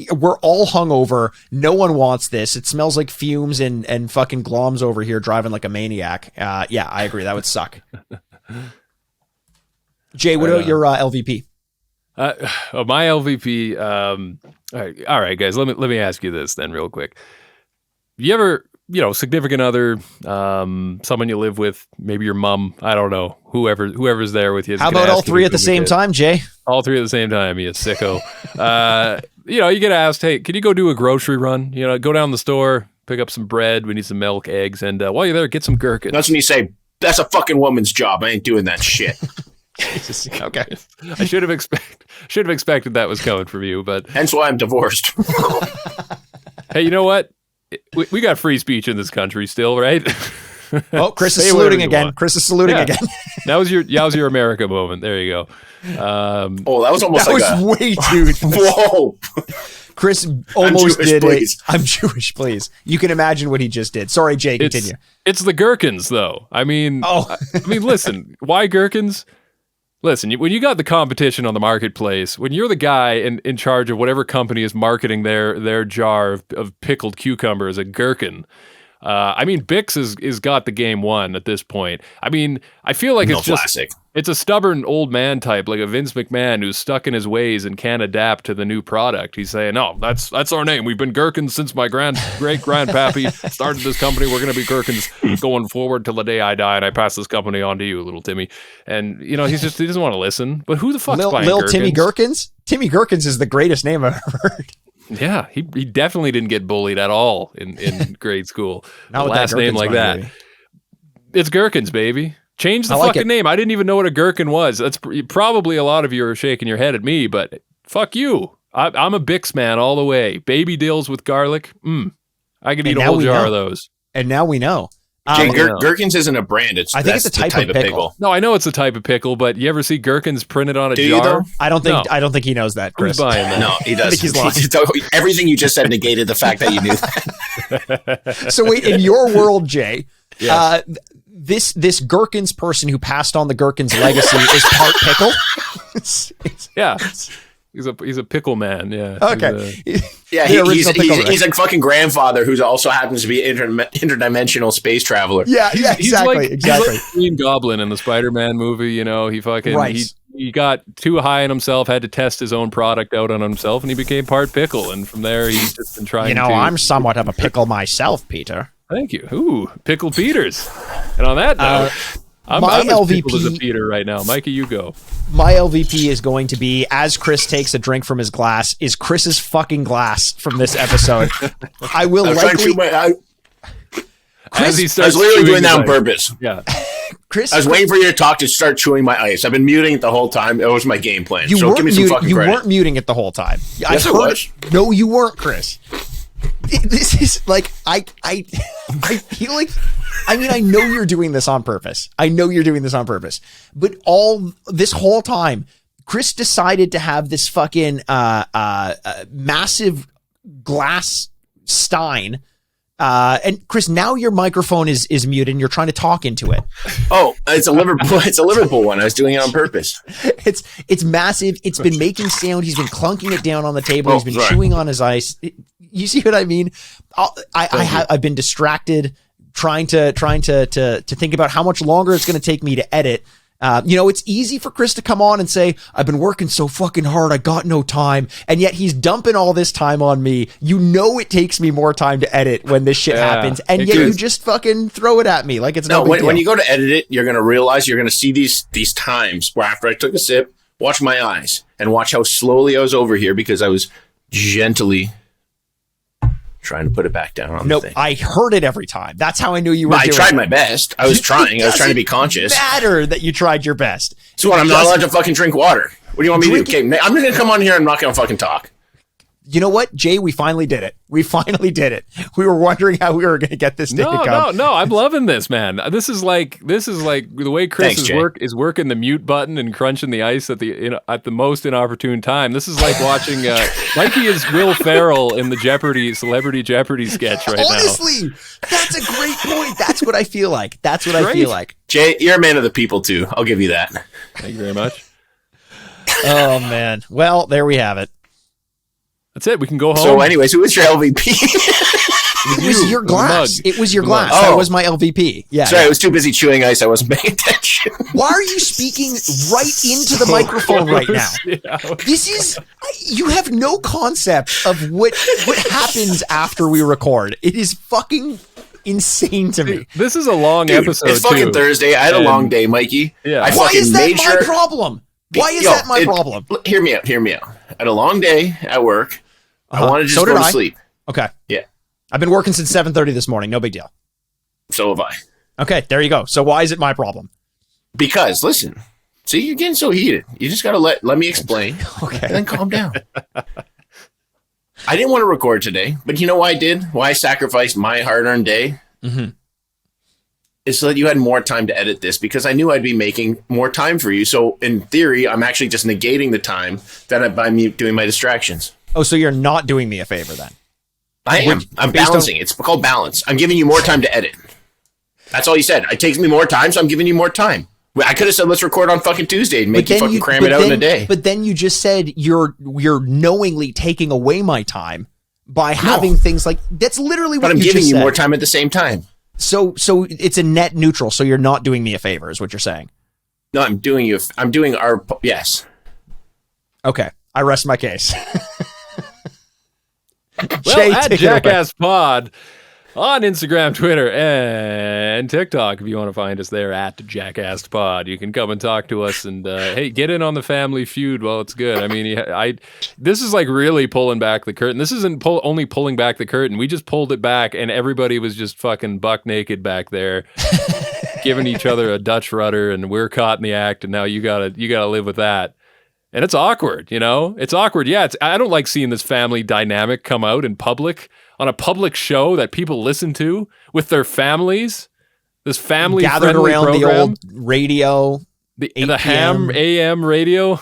We're all hungover. No one wants this. It smells like fumes and fucking Glomb's over here driving like a maniac. Yeah, I agree. That would suck. Jay, what about your LVP? My LVP. All right, guys. Let me ask you this then, real quick. You ever, significant other, someone you live with, maybe your mom, I don't know, whoever's there with you. How about all three at the same time, Jay? All three at the same time, you sicko. You get asked, hey, can you go do a grocery run? Go down the store, pick up some bread. We need some milk, eggs, and while you're there, get some gherkins. That's when you say, that's a fucking woman's job. I ain't doing that shit. Jesus. Okay. I should have expected. Should have expected that was coming from you, but Hence why I'm divorced. hey, you know what? We got free speech in this country still, right? Oh, Chris Say is whatever saluting you again. want. Chris is saluting Yeah. again. That was your America moment. There you go. Oh, that was almost That like was way too. whoa. Chris almost Jewish, did please. it. I'm Jewish, please. You can imagine what he just did. Sorry, Jay, continue. It's the gherkins, though. I mean, listen, why gherkins? Listen, when you got the competition on the marketplace, when you're the guy in charge of whatever company is marketing their jar of pickled cucumber as a gherkin, I mean, Bix is got the game won at this point. I mean, I feel like it's just classic. It's a stubborn old man type, like a Vince McMahon who's stuck in his ways and can't adapt to the new product. He's saying, "No, that's our name. We've been gherkins since my great grandpappy started this company. We're going to be gherkins going forward till the day I die, and I pass this company on to you, little Timmy." And he doesn't want to listen. But who the fuck's buying Lil gherkins? Timmy Gherkins? Timmy Gherkins is the greatest name I've ever heard. Yeah, he definitely didn't get bullied at all in grade school. Not A with that last name Gherkins like money, that. baby. It's gherkins, baby. Change the I like fucking it. name. I didn't even know what a gherkin was. That's probably a lot of you are shaking your head at me, but fuck you. I'm a Bix man all the way. Baby dills with garlic. I could eat And a now whole we jar know. of those. And now we know. Jay, yeah. gherkins isn't a brand. I think it's a that's type the of pickle. No, I know it's a type of pickle, but you ever see gherkins printed on a Do you, jar? though? I don't think he knows that, Who's Chris. buying that? No, he I think does. he's lying. Everything you just said negated the fact that you knew that. So wait, in your world, Jay, Yes. this Gherkins person who passed on the Gherkins legacy is part pickle. Yeah. He's a pickle man. Yeah. Okay. Yeah, The original pickle he's a fucking grandfather who also happens to be an interdimensional space traveler. Yeah, He's like exactly. Green Goblin in the Spider-Man movie. He fucking Right. he got too high on himself, had to test his own product out on himself, and he became part pickle. And from there, he's just been trying. I'm somewhat of a pickle myself, Peter. Thank you. Ooh, Pickle Peters. And on that note, I'm my as pickled as a LVP Peter right now. Mikey, you go. My LVP is going to be, as Chris takes a drink from his glass, is Chris's fucking glass from this episode. I will I was trying to likely. chew my- As he I starts was literally chewing doing that on his ice. purpose. Yeah. Chris, I was waiting for you to talk to start chewing my ice. I've been muting it the whole time. It was my game plan. you So weren't give me some fucking credit. weren't muting it the whole time. Yes, I was. No, you weren't, Chris. This is like I feel like. I mean, I know you're doing this on purpose. But all this whole time, Chris decided to have this fucking massive glass stein. And Chris, now your microphone is muted and you're trying to talk into it. Oh, it's a Liverpool one. I was doing it on purpose. It's massive. It's been making sound. He's been clunking it down on the table. He's been sorry. chewing on his ice. You see what I mean? I've been distracted trying to think about how much longer it's going to take me to edit. It's easy for Chris to come on and say, I've been working so fucking hard, I got no time. And yet he's dumping all this time on me. It takes me more time to edit when this shit happens. And yet you just fucking throw it at me like it's no big deal. When you go to edit it, you're going to realize you're going to see these times where after I took a sip, watch my eyes and watch how slowly I was over here because I was gently trying to put it back down on the thing. I heard it every time. That's how I knew you were I doing tried it. my best. I was trying. I was trying to be conscious. Matter that you tried your best. So what? I'm not allowed to fucking drink water. What do you want me to do? Okay, I'm just going to come on here and I'm not going to fucking talk. You know what, Jay? We finally did it. We were wondering how we were going to get this day to come. No. I'm loving this, man. This is like the way Chris Thanks, is working the mute button and crunching the ice at the most inopportune time. This is like watching Mikey is Will Ferrell in the Celebrity Jeopardy sketch right Honestly, that's a great point. That's what I feel like. Jay, you're a man of the people too. I'll give you that. now. Thank you very much. Oh man. Well, there we have it. That's it. We can go home. So anyways, who was your LVP? It was your glass. It was your The glass. mug. That was my LVP. Yeah. Sorry, I was too busy chewing ice. I wasn't paying attention. Why are you speaking right into the microphone right now? Yeah. This is, you have no concept of what happens after we record. It is fucking insane to me. This is a long Dude, episode. it's fucking too. Thursday. I had a And- long day, Mikey. Yeah. I Why fucking is that made my sure. problem? Why is Yo, that my problem? Hear me out. I had a long day at work. I wanted to just go to sleep. Okay. Yeah. I've been working since 7:30 this morning. No big deal. So have I. Okay, there you go. So why is it my problem? Because, listen, See, you're getting so heated. You just got to let me explain. Okay. And then calm down. I didn't want to record today, but you know why I did? Why I sacrificed my hard-earned day? Mm-hmm. Is so that you had more time to edit this, because I knew I'd be making more time for you. So in theory, I'm actually just negating the time that by me doing my distractions. Oh, so you're not doing me a favor then? I am. I'm balancing. It's called balance. I'm giving you more time to edit. That's all you said. It takes me more time, so I'm giving you more time. I could have said, let's record on fucking Tuesday and make you fucking cram it out in a day. But then you just said you're knowingly taking away my time by having things like, that's literally what you just said. But I'm giving you more time at the same time. So it's a net neutral. So you're not doing me a favor is what you're saying. No, I'm doing yes. Okay. I rest my case. Well, at Jackass Pod on Instagram, Twitter, and TikTok, if you want to find us there at Jackass Pod, you can come and talk to us and hey, get in on the Family Feud while it's good. I mean, this is like really pulling back the curtain. This isn't only pulling back the curtain. We just pulled it back, and everybody was just fucking buck naked back there, giving each other a Dutch rudder, and we're caught in the act. And now you gotta live with that. And it's awkward, you know? It's awkward. Yeah, I don't like seeing this family dynamic come out in public on a public show that people listen to with their families. This family gathered around program. The old radio, the ham AM radio.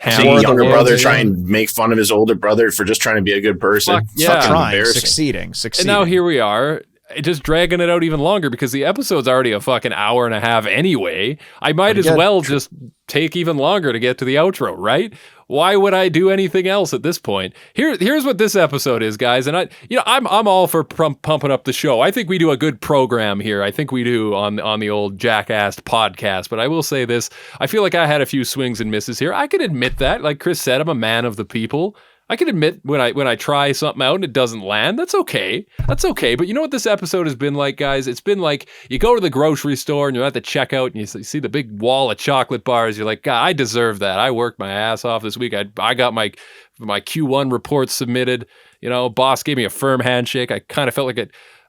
Seeing a younger brother try and make fun of his older brother for just trying to be a good person. Trying, succeeding. And now here we are, just dragging it out even longer because the episode's already a fucking hour and a half anyway. I might as well just take even longer to get to the outro, right? Why would I do anything else at this point? Here's what this episode is, guys. And I'm all for pumping up the show. I think we do a good program here. I think we do on the old Jackass podcast. But I will say this: I feel like I had a few swings and misses here. I can admit that. Like Chris said, I'm a man of the people. I can admit when I try something out and it doesn't land. That's okay. But you know what this episode has been like, guys? It's been like you go to the grocery store and you're at the checkout and you see the big wall of chocolate bars. You're like, God, I deserve that. I worked my ass off this week. I got my Q1 report submitted. You know, boss gave me a firm handshake. I kind of felt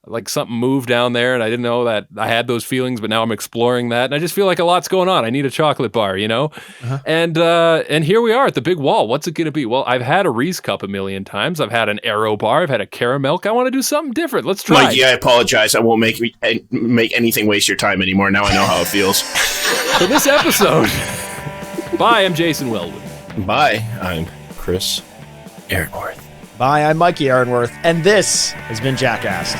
like something moved down there, and I didn't know that I had those feelings, but now I'm exploring that, and I just feel like a lot's going on. I need a chocolate bar, you know? Uh-huh. And here we are at the big wall. What's it going to be? Well, I've had a Reese cup a million times. I've had an Aero bar. I've had a caramel. I want to do something different. Let's try. Mikey, I apologize. I won't make anything waste your time anymore. Now I know how it feels. For this episode, bye, I'm Jason Weldon. Bye, I'm Chris Aaronworth. Bye, I'm Mikey Aaronworth, and this has been Jackass.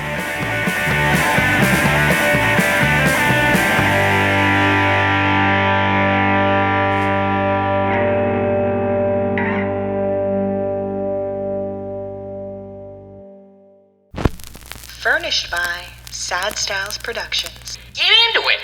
Furnished by Sad Styles Productions. Get into it!